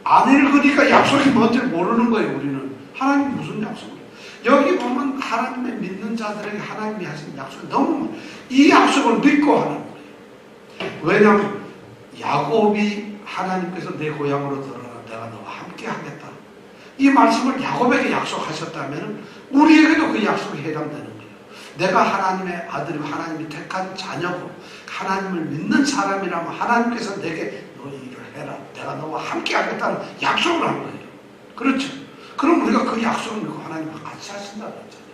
안 읽으니까 약속이 뭔지 모르는 거예요. 우리는 하나님이 무슨 약속을, 여기 보면 하나님의 믿는 자들에게 하나님이 하신 약속이 너무 많아요. 이 약속을 믿고 하는 거예요. 왜냐하면 야곱이 하나님께서 내 고향으로 들어가라, 내가 너와 함께 하겠다, 이 말씀을 야곱에게 약속하셨다면 우리에게도 그 약속이 해당되는 거예요. 내가 하나님의 아들이고 하나님이 택한 자녀고 하나님을 믿는 사람이라면 하나님께서 내게 너 이 일을 해라, 내가 너와 함께 하겠다는 약속을 한 거예요. 그렇죠? 그럼 우리가 그 약속을 믿고 하나님과 같이 하신다고 했잖아요.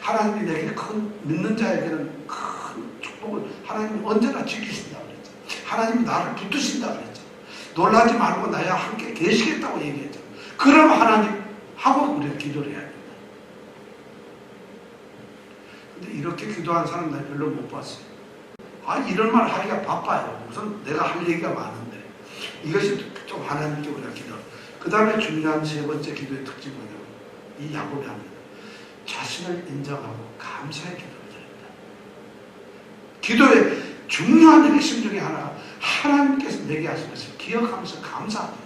하나님이 내게 큰, 믿는 자에게는 큰 축복을 하나님이 언제나 지키신다고 그랬죠. 하나님이 나를 붙드신다고 그랬죠. 놀라지 말고 나와 함께 계시겠다고 얘기했죠. 그럼 하나님 하고 우리가 기도를 해야 됩니다. 근데 이렇게 기도한 사람 나 별로 못 봤어요. 아, 이런 말 하기가 바빠요. 우선 내가 할 얘기가 많은데 이것이 좀 하나님께 우리가 기도. 그 다음에 중요한 세 번째 기도의 특징은 뭐냐면 이 야곱이 합니다. 자신을 인정하고 감사의 기도를 드립니다. 기도의 중요한 핵심 중에 하나가 하나님께서 내게 하신 것을 기억하면서 감사합니다.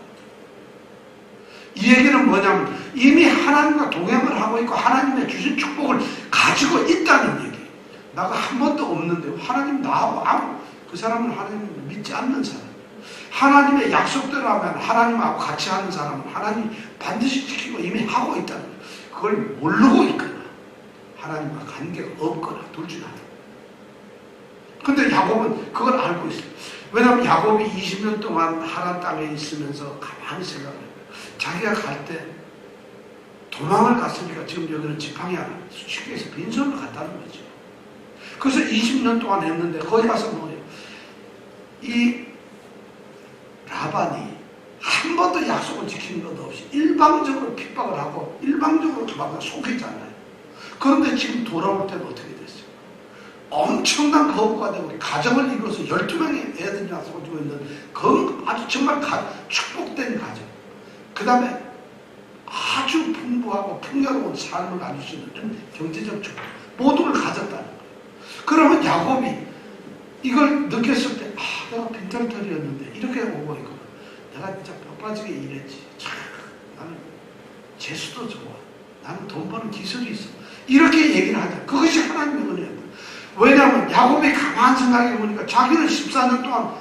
이 얘기는 뭐냐면 이미 하나님과 동행을 하고 있고 하나님의 주신 축복을 가지고 있다는 얘기. 나가 한 번도 없는데 하나님 나하고 그 사람은 하나님을 믿지 않는 사람. 하나님의 약속대로 하면 하나님하고 같이 하는 사람은 하나님이 반드시 지키고 이미 하고 있다는 거예요. 그걸 모르고 있거나 하나님과 관계가 없거나 둘 중 하나. 근데 야곱은 그걸 알고 있어요. 왜냐하면 야곱이 20년 동안 하란 땅에 있으면서 가만히 생각을 해요. 자기가 갈 때 도망을 갔으니까 지금 여기는 지팡이 하나 쉽게 해서 빈손을 갔다는 거죠. 그래서 20년 동안 했는데 거기 가서 뭐예요? 이 라반이 한 번도 약속을 지키는 것도 없이 일방적으로 핍박을 하고 일방적으로 막 속이잖아요. 그런데 지금 돌아올 때는 어떻게 됐어요? 엄청난 거부가 되고 가정을 이루어서 12명의 애들이 낳고 있는 아주 정말 축복된 가정. 그 다음에 아주 풍부하고 풍요로운 삶을 가질 수 있는 경제적 축복. 모든 걸 가졌다는 거예요. 그러면 야곱이 이걸 느꼈을 때 내가 빈털털이었는데 이렇게 오고 있구나. 내가 진짜 뼈빠지게 일했지. 참 나는 재수도 좋아. 나는 돈 버는 기술이 있어. 이렇게 얘기를 하자. 그것이 하나님의 은혜였다. 왜냐하면 야곱이 가만히 생각해 보니까 자기는 14년 동안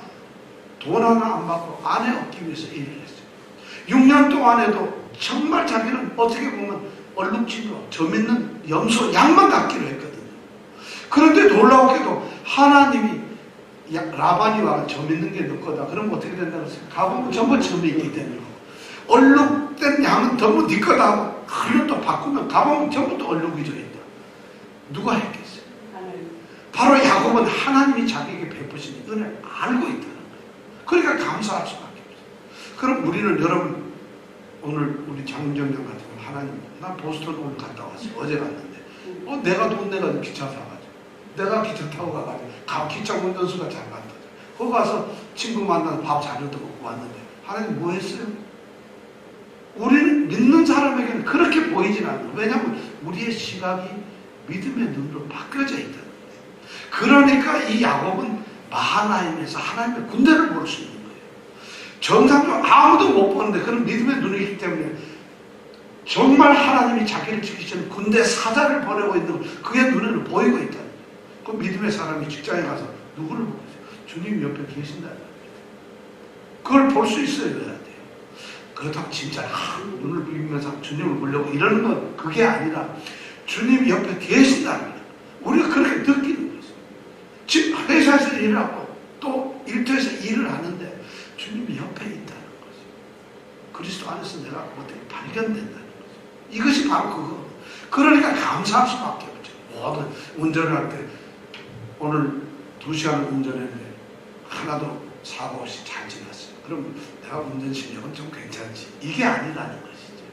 돈 하나 안 받고 아내 얻기 위해서 일을 했어요. 6년 동안에도 정말 자기는 어떻게 보면 얼룩진으로 점 있는 염소 양만 갖기로 했거든요. 그런데 놀라웠게도 하나님이 라반이 와서 점 있는 게 너 거다. 그러면 어떻게 된다고 했어요? 가보면 전부 점이 있기 때문에 얼룩된 양은 전부 네 거다 하고 그걸 또 바꾸면 가보면 전부 또 얼룩이 져 있다. 누가 했겠어요? 바로 야곱은 하나님이 자기에게 베푸신 은혜를 알고 있다는 거예요. 그러니까 감사할 수밖에 없어요. 그럼 우리는 여러분 오늘 우리 장정장 같은 거 하나님 나 보스턴 오늘 갔다 왔어요. 어제 갔는데 내가 돈 내가지고 기차 사가지고 내가 기차 타고 가가지고 기차 운전수가 잘 간다. 거기 가서 친구 만나서 밥 자료도 먹고 왔는데 하나님 뭐 했어요? 우리는 믿는 사람에게는 그렇게 보이진 않아요. 왜냐하면 우리의 시각이 믿음의 눈으로 바뀌어져 있다. 그러니까 이 야곱은 마하나임에서 하나님의 군대를 볼 수 있는 거예요. 정상적으로 아무도 못 보는데 그런 믿음의 눈이기 때문에 정말 하나님이 자기를 지키시는 군대 사자를 보내고 있는 그의 눈에는 보이고 있다. 그 믿음의 사람이 직장에 가서 누구를 보고 있어요? 주님 옆에 계신다는 거예요. 그걸 볼 수 있어야 돼요. 그렇다고 진짜 눈을 비비면서 주님을 보려고 이러는 건 그게 아니라 주님이 옆에 계신다는 거예요. 우리가 그렇게 느끼는 거죠. 지금 회사에서 일을 하고 또 일터에서 일을 하는데 주님이 옆에 있다는 거죠. 그리스도 안에서 내가 어떻게 발견된다는 거죠. 이것이 바로 그거. 그러니까 감사할 수밖에 없죠. 모든 운전을 할 때 오늘 2시간을 운전했는데 하나도 사고 없이 잘 지났어요. 그럼 내가 운전 실력은 좀 괜찮지. 이게 아니라는 것이죠.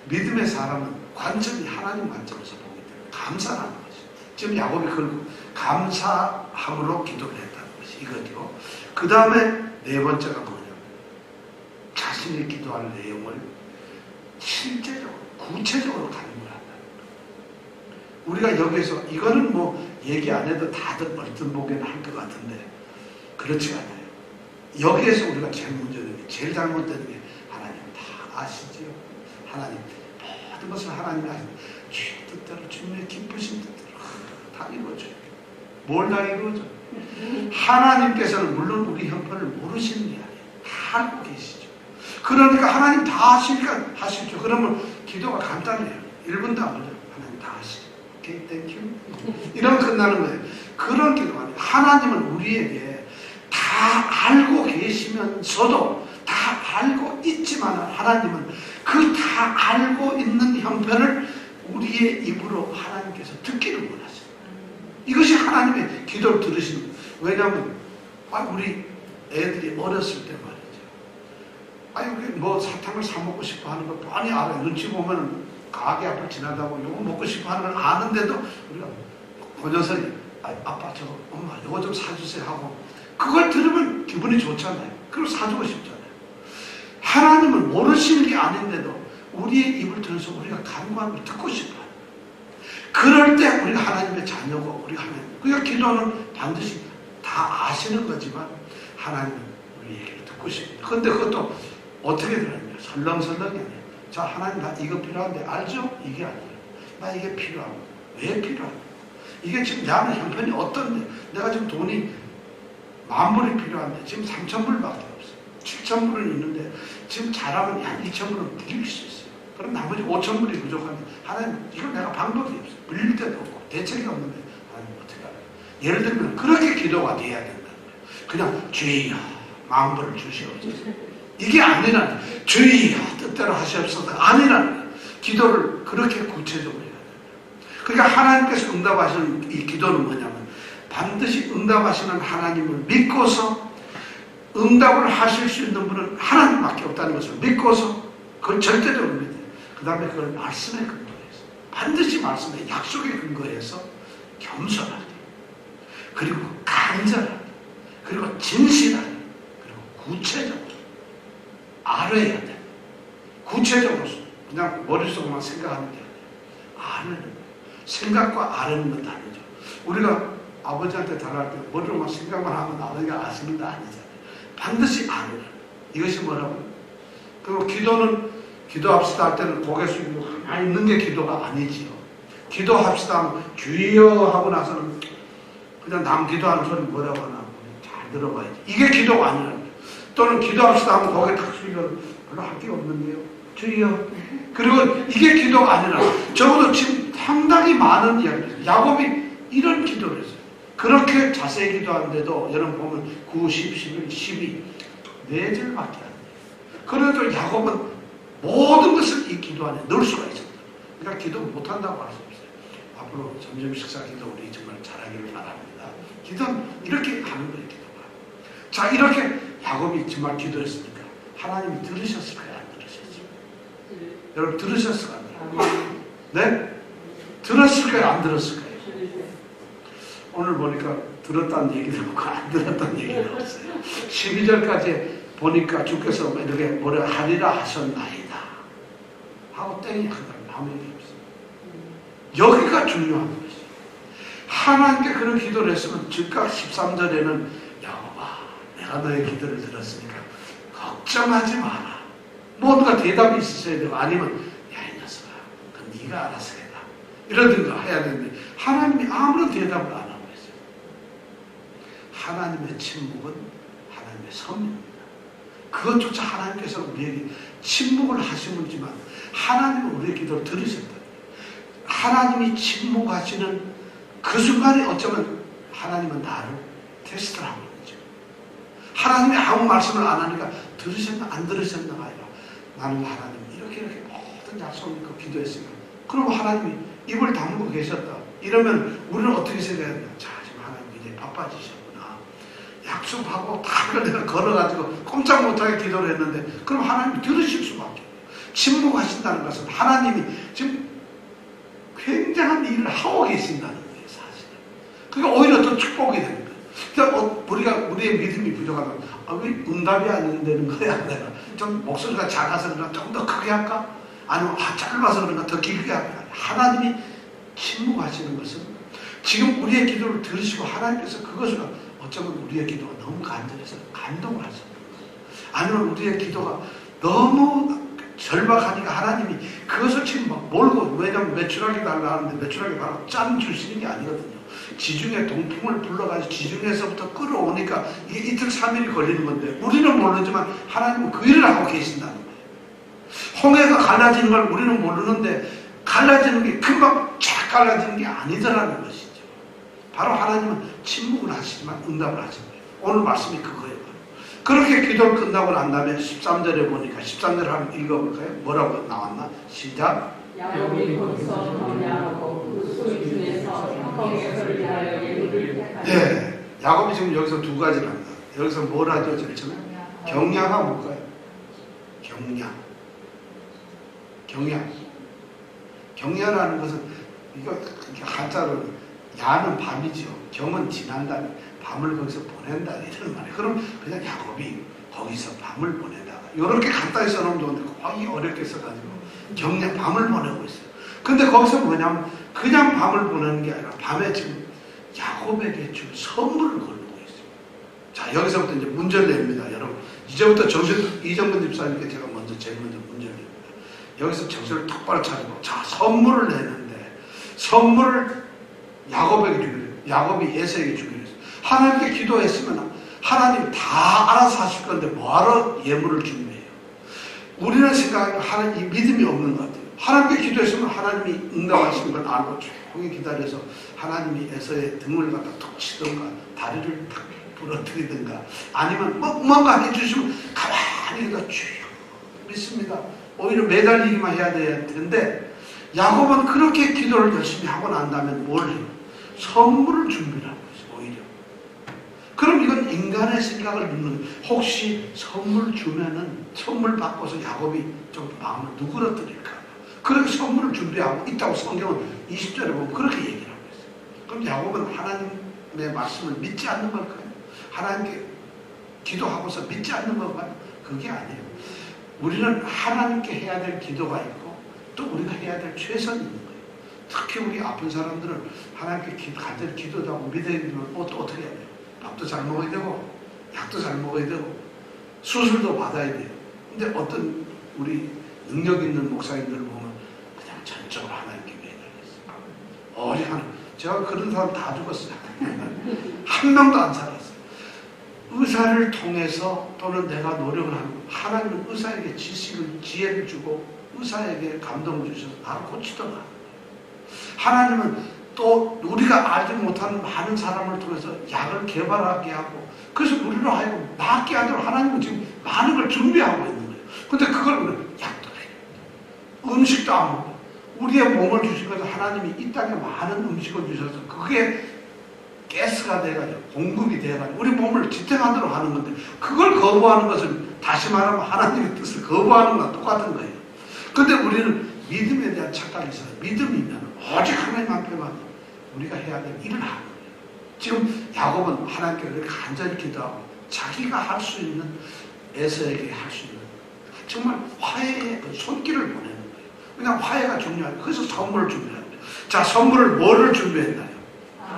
믿음의 사람은 관점이 하나님 관점에서 보기 때문에 감사하는 것이죠. 지금 야곱이 그걸 감사함으로 기도를 했다는 것이 이거죠. 그 다음에 네 번째가 뭐냐면 자신이 기도할 내용을 실제적으로 구체적으로 간구를 한다. 우리가 여기서 이거는 뭐 얘기 안 해도 다들 얼른 보기에는 할 것 같은데 그렇지 않아요. 여기에서 우리가 제일 문제되는 게 제일 잘못되는 게 하나님 다 아시지요. 하나님 모든 것을 하나님이 아시는 주의 뜻대로 주님의 기쁘신 뜻대로 다 이루어져요. 뭘 다 이루어져? 하나님께서는 물론 우리 형편을 모르시는 게 아니에요. 다 알고 계시죠. 그러니까 하나님 다 아시니까 하시죠. 그러면 기도가 간단해요. 1분도 안 걸려요. 하나님 다 아시죠. 오케이, 땡큐. 이러면 끝나는 거예요. 그런 기도가 아니에요. 하나님은 우리에게 다 알고 계시면서도 다 알고 있지만 하나님은 그 다 알고 있는 형편을 우리의 입으로 하나님께서 듣기를 원하세요. 이것이 하나님의 기도를 들으시는 거예요. 왜냐하면 우리 애들이 어렸을 때 말이죠. 우리 뭐 사탕을 사 먹고 싶어 하는 걸 뻔히 알아요. 눈치 보면 가게 앞을 지나다고 이거 먹고 싶어 하는 걸 아는데도 우리가 그 녀석이 아빠 엄마 이거 좀 사주세요 하고 그걸 들으면 기분이 좋잖아요. 그리고 사주고 싶잖아요. 하나님은 모르시는 게 아닌데도 우리의 입을 들어서 우리가 간구하는 걸 듣고 싶어요. 그럴 때 우리가 하나님의 자녀고 우리가 하나님. 그러니까 기도는 반드시 다 아시는 거지만 하나님은 우리 얘기를 듣고 싶습니다. 그런데 그것도 어떻게 들었냐? 설렁설렁이 아니에요. 자, 하나님 나 이거 필요한데 알죠? 이게 아니에요. 나 이게 필요하고 왜 필요하고 이게 지금 나는 형편이 어떤데 내가 지금 돈이 10,000불이 필요한데 지금 3,000불밖에 없어요. 7,000불은 있는데 지금 잘하면 한 2,000불은 빌릴 수 있어요. 그럼 나머지 5,000불이 부족한데 하나님 이건 내가 방법이 없어요. 빌릴 데도 없고 대책이 없는데 하나님 어떻게 할까요? 예를 들면 그렇게 기도가 돼야 된다는 거예요. 그냥 주여 마음을 주시옵소서 이게 아니라 주여 뜻대로 하시옵소서 아니라는 거예요. 기도를 그렇게 구체적으로 해야 돼요. 그러니까 하나님께서 응답하시는 이 기도는 뭐냐면 반드시 응답하시는 하나님을 믿고서 응답을 하실 수 있는 분은 하나님밖에 없다는 것을 믿고서 그걸 절대적으로 믿어요. 그 다음에 그걸 말씀에 근거해서 반드시 말씀에 약속에 근거해서 겸손하게 그리고 간절하게 그리고 진실하게 그리고 구체적으로 알아야 돼. 구체적으로 그냥 머릿속으로만 생각하는 게 아니에요. 아는 거예요. 생각과 아는 건 다르죠. 우리가 아버지한테 달할 때 머리로만 생각만 하면 아버지가 아시는 거 아니잖아요. 반드시 아는 이것이 뭐라고요? 그리고 기도는 기도합시다 할 때는 고개 숙이고 가만히 있는 게 기도가 아니지요. 기도합시다 하면 주여 하고 나서는 그냥 남 기도하는 소리 뭐라고 하나 잘 들어봐야지. 이게 기도가 아니라 또는 기도합시다 하면 고개 탁 숙이고 별로 할 게 없는데요. 주여. 그리고 이게 기도가 아니라 적어도 지금 상당히 많은 이야기를 야곱이 이런 기도를 했어요. 그렇게 자세히 기도하는데도 여러분 보면 9, 10, 11, 12 4절밖에 안 돼요. 그래도 야곱은 모든 것을 이 기도 안에 넣을 수가 있습니다. 그러니까 기도 못한다고 할 수 없어요. 앞으로 점점 식사 기도 우리 정말 잘하기를 바랍니다. 기도는 이렇게 하는 거예요. 기도가. 자 이렇게 야곱이 정말 기도했으니까 하나님이 들으셨을까요? 안 들으셨어요? 여러분 들으셨을까요? 네? 들었을까요? 안 들었을까요? 오늘 보니까 들었다는 얘기도 없고 안 들었다는 얘기도 없어요. 12절까지 보니까 주께서 이렇게 뭐라 하리라 하셨나이다 하고 땡이 한 사람 아무 얘기 없어요. 여기가 중요한 것이에요. 하나님께 그런 기도를 했으면 즉각 13절에는 야곱아 내가 너의 기도를 들었으니까 걱정하지 마라. 뭔가 대답이 있으셔야 되고 아니면 야 이 녀석아 그건 네가 알아서 해라 이러든가 해야 되는데 하나님이 아무런 대답을 안 하고 있어요. 하나님의 침묵은 하나님의 섭리입니다. 그것조차 하나님께서 우리에게 침묵을 하시지만 하나님은 우리의 기도를 들으셨다. 하나님이 침묵하시는 그 순간에 어쩌면 하나님은 나를 테스트를 하고 있죠. 하나님이 아무 말씀을 안 하니까 들으셨나 안 들으셨나 아니라 나는 하나님 이렇게 모든 약속을 믿고 기도했으니까 그럼 하나님이 입을 다물고 계셨다. 이러면 우리는 어떻게 생각해야 되나? 자 지금 하나님 이제 바빠지셨구나. 약속하고 다 내가 걸어가지고 꼼짝 못하게 기도를 했는데 그럼 하나님이 들으실 수밖에 없어요. 침묵하신다는 것은 하나님이 지금 굉장한 일을 하고 계신다는 거예요. 사실은. 그러니까 오히려 더 축복이 되는 거예요. 그러니까 우리의 믿음이 부족하면 왜 응답이 안 되는 거야? 내가 좀 목소리가 작아서 그런가 좀 더 크게 할까? 아니면 짧아서 그런가 더 길게 할까? 하나님이 침묵하시는 것은 지금 우리의 기도를 들으시고 하나님께서 그것을 어쩌면 우리의 기도가 너무 간절해서 감동을 하셨던 거예요. 아니면 우리의 기도가 너무 절박하니까 하나님이 그것을 지금 막 몰고 왜냐면 매출하게 달라 하는데 매출하게 바로 짠 주시는 게 아니거든요. 지중해 동풍을 불러가지고 지중해에서부터 끌어오니까 이게 이틀 3일이 걸리는 건데 우리는 모르지만 하나님은 그 일을 하고 계신다는 거예요. 홍해가 갈라지는 걸 우리는 모르는데 갈라지는 게 금방 쫙 갈라지는 게 아니더라는 것이죠. 바로 하나님은 침묵을 하시지만 응답을 하시는 거예요. 오늘 말씀이 그거예요. 그렇게 기도를 끝나고 난 다음에 13절에 보니까 13절 한번 읽어볼까요? 뭐라고 나왔나? 시작. 야곱이 거기서 경야하고 그 소리 중에서 형에서를 위하여 예물을 택하여 네, 야곱이 지금 여기서 두 가지를 합니다. 여기서 뭘 하죠? 제일 처음에? 경야가 뭘까요? 경야라는 것은 이거 한자로 야는 밤이죠. 경은 지난다. 밤을 거기서 보낸다 이런 말이에요. 그럼 그냥 야곱이 거기서 밤을 보내다가 이렇게 간단히 써놓으면 좋은데 거의 어렵게 써가지고 밤을 보내고 있어요. 근데 거기서 뭐냐면 그냥 밤을 보내는 게 아니라 밤에 지금 야곱에게 줄 선물을 걸고 있어요. 자, 여기서부터 이제 문제를 냅니다, 여러분. 이제부터 이정근 집사님께 제가 제일 먼저 문제를 냅니다. 여기서 정신을 똑바로 차리고, 자, 선물을 내는데, 선물을 야곱에게 주기로 해요. 야곱이 에서에게 주기로 했어요. 하나님께 기도했으면 하나님 다 알아서 하실 건데 뭐하러 예물을 준비해요? 우리는 생각하는 이 믿음이 없는 것 같아요. 하나님께 기도했으면 하나님이 응답하시는 걸 알고 조용히 기다려서 하나님이 에서의 등을 갖다 툭 치든가 다리를 탁 부러뜨리든가 아니면 뭔가 해주시면 가만히 기다 쭉 믿습니다. 오히려 매달리기만 해야 될 텐데 야곱은 그렇게 기도를 열심히 하고 난 다음에 뭘 해요? 선물을 준비를 하고 있어요. 오히려. 그럼 이건 인간의 생각을 묻는 거예요. 혹시 선물 주면은 선물 받고서 야곱이 좀 마음을 누그러뜨릴까? 그렇게 선물을 준비하고 있다고 성경은 20절에 보면 그렇게 얘기를 하고 있어요. 그럼 야곱은 하나님의 말씀을 믿지 않는 걸까요? 하나님께 기도하고서 믿지 않는 걸까요? 그게 아니에요. 우리는 하나님께 해야 될 기도가 있고 또 우리가 해야 될 최선이 있는 거예요. 특히 우리 아픈 사람들은 하나님께 간절히 기도도 하고 믿어야 되면 또 어떻게 해야 돼요? 밥도 잘 먹어야 되고 약도 잘 먹어야 되고 수술도 받아야 돼요. 근데 어떤 우리 능력 있는 목사님들을 보면 그냥 전적으로 하나님께 매달렸어요. 어리 하나님. 제가 그런 사람 다 죽었어요. 한 명도 안 살았어요. 의사를 통해서 또는 내가 노력을 하고 하나님은 의사에게 지식을 지혜를 주고 의사에게 감동을 주셔서 나를 고치더라. 하나님은 또 우리가 알지 못하는 많은 사람을 통해서 약을 개발하게 하고 그래서 우리로 하여금 낫게 하도록 하나님은 지금 많은 걸 준비하고 있는 거예요. 근데 그걸 약도 해요. 음식도 안 먹고 우리의 몸을 주신 것은 하나님이 이 땅에 많은 음식을 주셔서 그게 가스가 돼가지고 공급이 돼가지고 우리 몸을 지탱하도록 하는 건데 그걸 거부하는 것은 다시 말하면 하나님의 뜻을 거부하는 것과 똑같은 거예요. 근데 우리는 믿음에 대한 착각이 있어요. 믿음이면 오직 하나님 앞에만 우리가 해야 될 일을 하는 거예요. 지금 야곱은 하나님께 그렇게 간절히 기도하고 자기가 할 수 있는 에서에게 할 수 있는 정말 화해의 그 손길을 보내는 거예요. 그냥 화해가 중요해요. 그래서 선물을 준비하는 거예요. 자, 선물을 뭐를 준비했나요?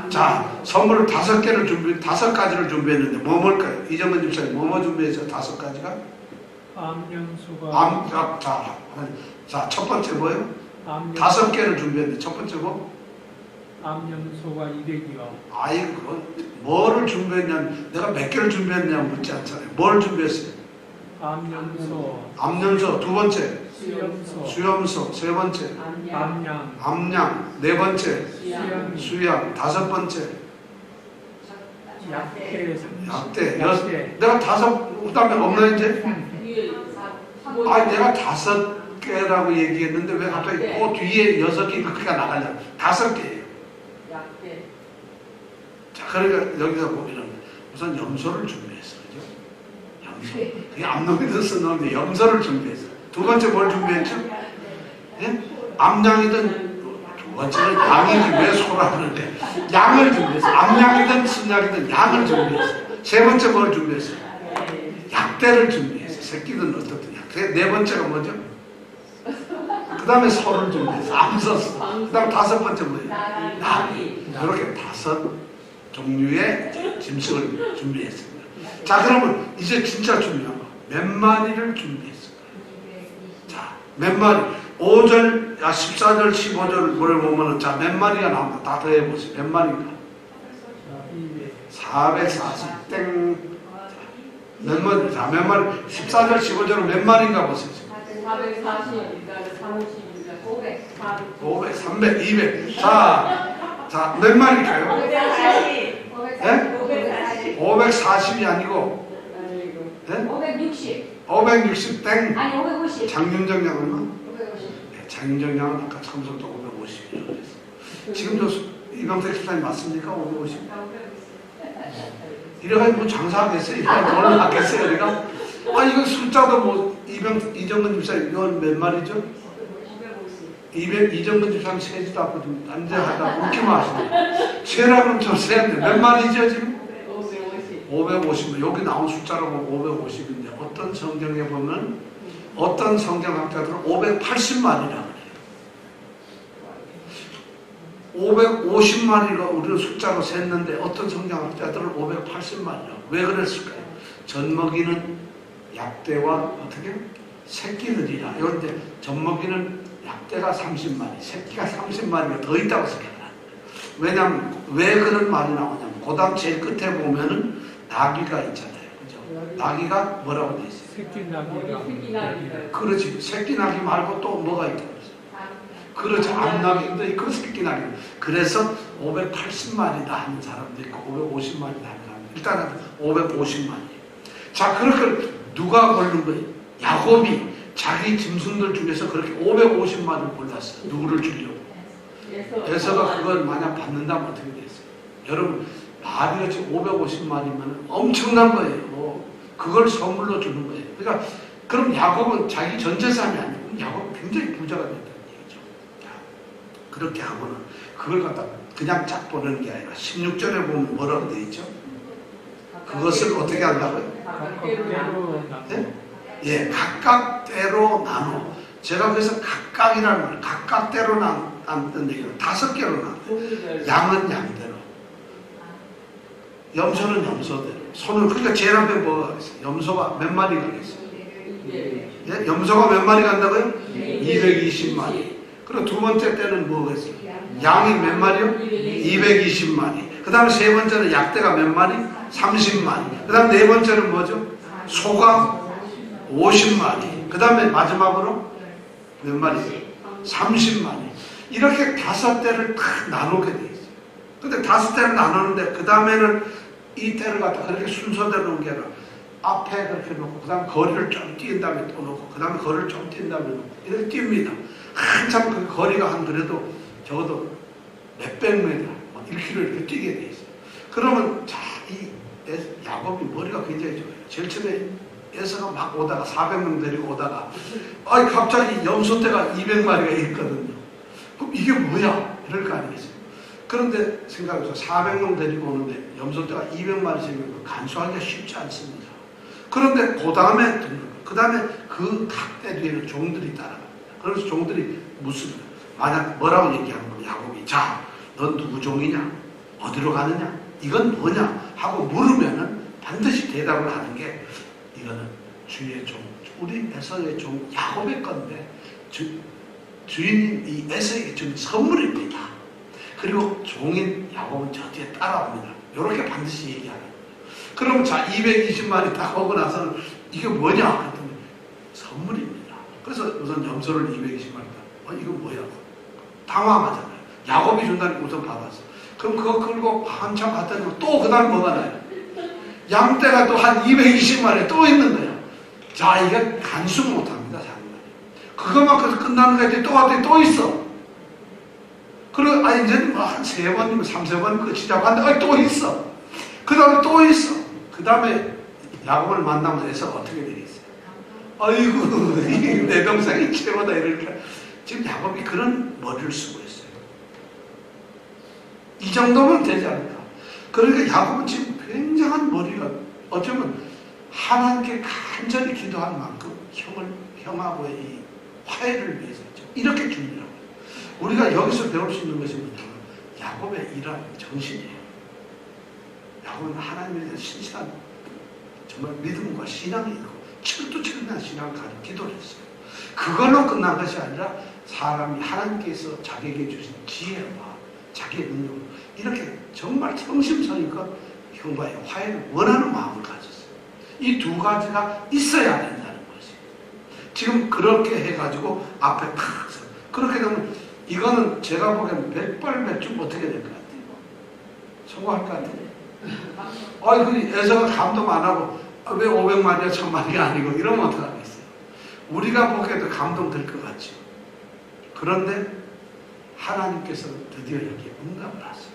자, 선물을 5가지를 준비했는데 뭐 뭘까요? 이정근 집사님 뭐 준비했어요? 5가지가? 암양수가 자, 첫 번째 뭐예요? 5개를 준비했는데 첫 번째 뭐? 암양수가 200이요. 아이고, 뭐를 준비했냐면 내가 몇 개를 준비했냐 묻지 않잖아요. 뭘 준비했어요? 암연소 두 번째 수염소 세 번째 암양 네 번째 수양 다섯 번째 약대 내가 5 그다음에 없나 이제? 아니 내가 5개라고 얘기했는데 왜 갑자기 그 뒤에 6개 그렇게 나가냐? 5개예요. 자, 그러니까 여기서 보면 우선 염소를 준비했어요. 그죠? 그게 암놈이든 쓴놈이든 염소를 준비했어요. 두 번째 뭘 준비했죠? 예? 암양이든 두 번째는 양이지 왜 소라 그러는데 양을 준비했어요. 암양이든 순양이든 양을 준비했어요. 세 번째 뭘 준비했어요? 약대를 준비했어요. 새끼든 어떻든 약대. 네 번째가 뭐죠? 그 다음에 소를 준비했어요. 암소스. 그 다음에 5번째 뭐예요? 나비. 이렇게 5 종류의 짐승을 준비했습니다. 자, 그러면 이제 진짜 중요한 거. 몇 마리를 준비했습니다. 자, 몇 마리. 5절, 14절, 15절 뭐를 보면은 자, 몇 마리가 나옵니다. 다 더해보세요. 몇 마리인가? 440. 땡. 몇 마리? 자, 몇 마리? 14절, 15절은 몇 마리인가 보세요. 440, 500, 300, 200. 자, 몇 마리일까요? 540이 아니고 560. 560 땡. 아니 550. 장윤정 양 얼마? 550. 네, 장윤정 양은 아까 참석도 550이라고 그랬어요. 지금도 이광택 집사님 맞습니까? 550? 이래가지고 뭐 장사하겠어요? 이래가지고 뭘 하겠어요? 우리가? 아, 이거 숫자도 뭐 이정근 집사님 이건 몇 마리죠? 200, 이정근 집사님 세지도 않고 좀 안재하다 웃기만 하시네. 세라 그럼 저 세는데 몇 마리죠 지금? 550. 여기 나온 숫자로 보면 550인데 어떤 성경에 보면 어떤 성경학자들은 580마리라고 그래요. 550마리가 우리는 숫자로 셌는데 어떤 성경학자들은 580마리라고. 왜 그랬을까요? 젖먹이는 약대와 어떻게? 새끼들이라. 그런데 젖먹이는 약대가 30마리, 새끼가 30마리가 더 있다고 생각합니다. 왜냐하면 왜 그런 말이 나오냐면 그 다음 제일 끝에 보면은 나귀가 있잖아요. 그죠? 나귀가 뭐라고 돼 있어요? 새끼 나귀가 그렇지. 새끼 나귀 말고 또 뭐가 있다고 그랬어요? 그렇죠. 암나귀도 있고 새끼 나귀. 그래서 580마리다 하는 사람도 있고 550마리다 하는 사람도 있고 일단은 550마리. 자, 그렇게 누가 고른 거예요? 야곱이 자기 짐승들 중에서 그렇게 550마리를 골랐어요. 누구를 주려고? 에서가 그걸 만약 받는다면 어떻게 되겠어요? 여러분, 나귀가 지금 550마리면 엄청난 거예요. 그걸 선물로 주는 거예요. 그러니까 그럼 야곱은 자기 전 재산이 아니고 야곱은 굉장히 부자가 됐다는 얘기죠. 그렇게 하고는 그걸 갖다 그냥 쫙 보내는 게 아니라 16절에 보면 뭐라고 되어 있죠? 그것을 어떻게 한다고요? 네? 예, 각각대로 나눠. 제가 그래서 각각이라는 말, 각각대로 나눈 얘기를 5개로 나눠요. 양은 양대로, 염소는 염소대로, 소는, 그러니까 제일 앞에 뭐가 있어요? 염소가 몇 마리가 있어요? 예? 염소가 몇 마리 간다고요? 220마리. 그리고 두 번째 때는 뭐가 있어요? 양이 몇 마리요? 220마리. 그 다음에 세 번째는 약대가 몇 마리? 30마리. 그 다음 네 번째는 뭐죠? 소가 50마리. 그 다음에 마지막으로 몇 마리? 30마리. 이렇게 5대를 딱 나누게 돼 있어요. 근데 5대를 나누는데 그 다음에는 이 때를 갖다 그렇게 순서대로 놓은 게 아니라 앞에 그렇게 놓고 그 다음에 거리를 좀 뛴 다음에 또 놓고 그 다음에 거리를 좀 뛴 다음에 놓고 이렇게 뜁니다. 한참 그 거리가 한 그래도 적어도 몇백 미터, 1km 이렇게 뛰게 돼 있어요. 그러면 자, 이 야곱이 머리가 굉장히 좋아요. 제일 처음에 에서가 막 오다가 400명 데리고 오다가 갑자기 염소떼가 200마리가 있거든요. 그럼 이게 뭐야? 이럴 거 아니겠어요? 그런데 생각해서 400명 데리고 오는데 염소떼가 200마리 생기면 간수하기가 쉽지 않습니다. 그런데 그 다음에 그 닭대 뒤에는 종들이 따라갑니다. 그래서 종들이 묻습니다. 만약 뭐라고 얘기하는 거예요? 야곱이 자, 넌 누구 종이냐? 어디로 가느냐? 이건 뭐냐? 하고 물으면은 반드시 대답을 하는 게 이거는 주의 종, 우리 에서의 종 야곱의 건데 주인인 이 에서의 종 선물입니다. 그리고 종인 야곱은 저 뒤에 따라옵니다. 이렇게 반드시 얘기하는 거예요. 그럼 자 220마리 딱 오고 나서는 이게 뭐냐? 그랬더니 선물입니다. 그래서 우선 염소를 220마리 딱 이거 뭐야? 당황하잖아요. 야곱이 준다니까 우선 받았어. 그럼 그거 끌고 한참 갔더니 또 그다음 뭐가 나요? 양떼가 또 한 220마리 또 있는 거예요. 자, 이게 간수 못합니다, 장관이. 그것만 끝나는 거지 또 왔더니 또 있어. 그리고 이제는 한 3번이면 3-4번 끝이자고 하는데 또 있어. 그 다음에 또 있어. 그 다음에 야곱을 만나면 해서 어떻게 되겠어요? 아이고, 내 동생이 최고다 이렇게. 지금 야곱이 그런 머리를 쓰고 있어요. 이 정도면 되지 않을까? 그러니까 야곱은 지금 굉장한 머리가 어쩌면 하나님께 간절히 기도한 만큼 형하고의 이 화해를 위해서죠. 이렇게 준비하고 우리가 여기서 배울 수 있는 것이 뭐냐면 야곱의 일한 정신이에요. 야곱은 하나님에 대한 신실한 정말 믿음과 신앙이 있고 철두철미한 신앙을 가지고 기도를 했어요. 그걸로 끝난 것이 아니라 사람이 하나님께서 자기에게 주신 지혜와 자기의 능력으로 이렇게 정말 성심성의껏 형과의 화해를 원하는 마음을 가졌어요. 이 두 가지가 있어야 된다는 것이. 지금 그렇게 해가지고 앞에 탁 서. 그렇게 되면 이거는 제가 보기에는 백발백중 어떻게 될 것 같아요? 성공할 것 같아요. 그 에서가 감동 안 하고 왜 500마리야 1000마리가 아니고 이러면 어떡하겠어요? 우리가 보기에도 감동될 것 같죠. 그런데 하나님께서 드디어 여기에 응답을 하세요.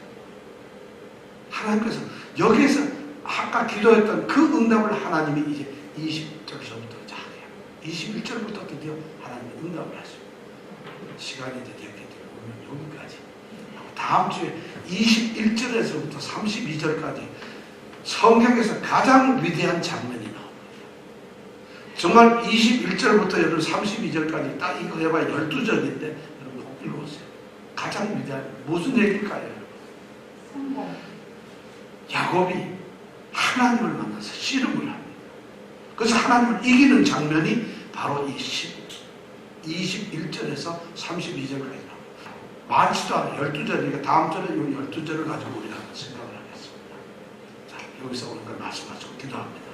하나님께서 여기에서 아까 기도했던 그 응답을 하나님이 이제 20절서부터 잘해요. 21절부터 드디어 하나님이 응답을 하세요. 시간이 드디어 오면 여기까지. 다음 주에 21절에서부터 32절까지 성경에서 가장 위대한 장면이 나옵니다. 정말 21절부터 여러분 32절까지 딱 이거 해봐야 12절인데 여러분 꼭 읽어보세요. 가장 위대한 무슨 얘기일까요? 야곱이 하나님을 만나서 씨름을 합니다. 그래서 하나님을 이기는 장면이 바로 이 21절에서 32절까지 나옵니다. 많지도 않아요. 12절이니까 다음 절에 이 12절을 가지고 우리가 생각을 하겠습니다. 자, 여기서 오늘 말씀하시고 기도합니다.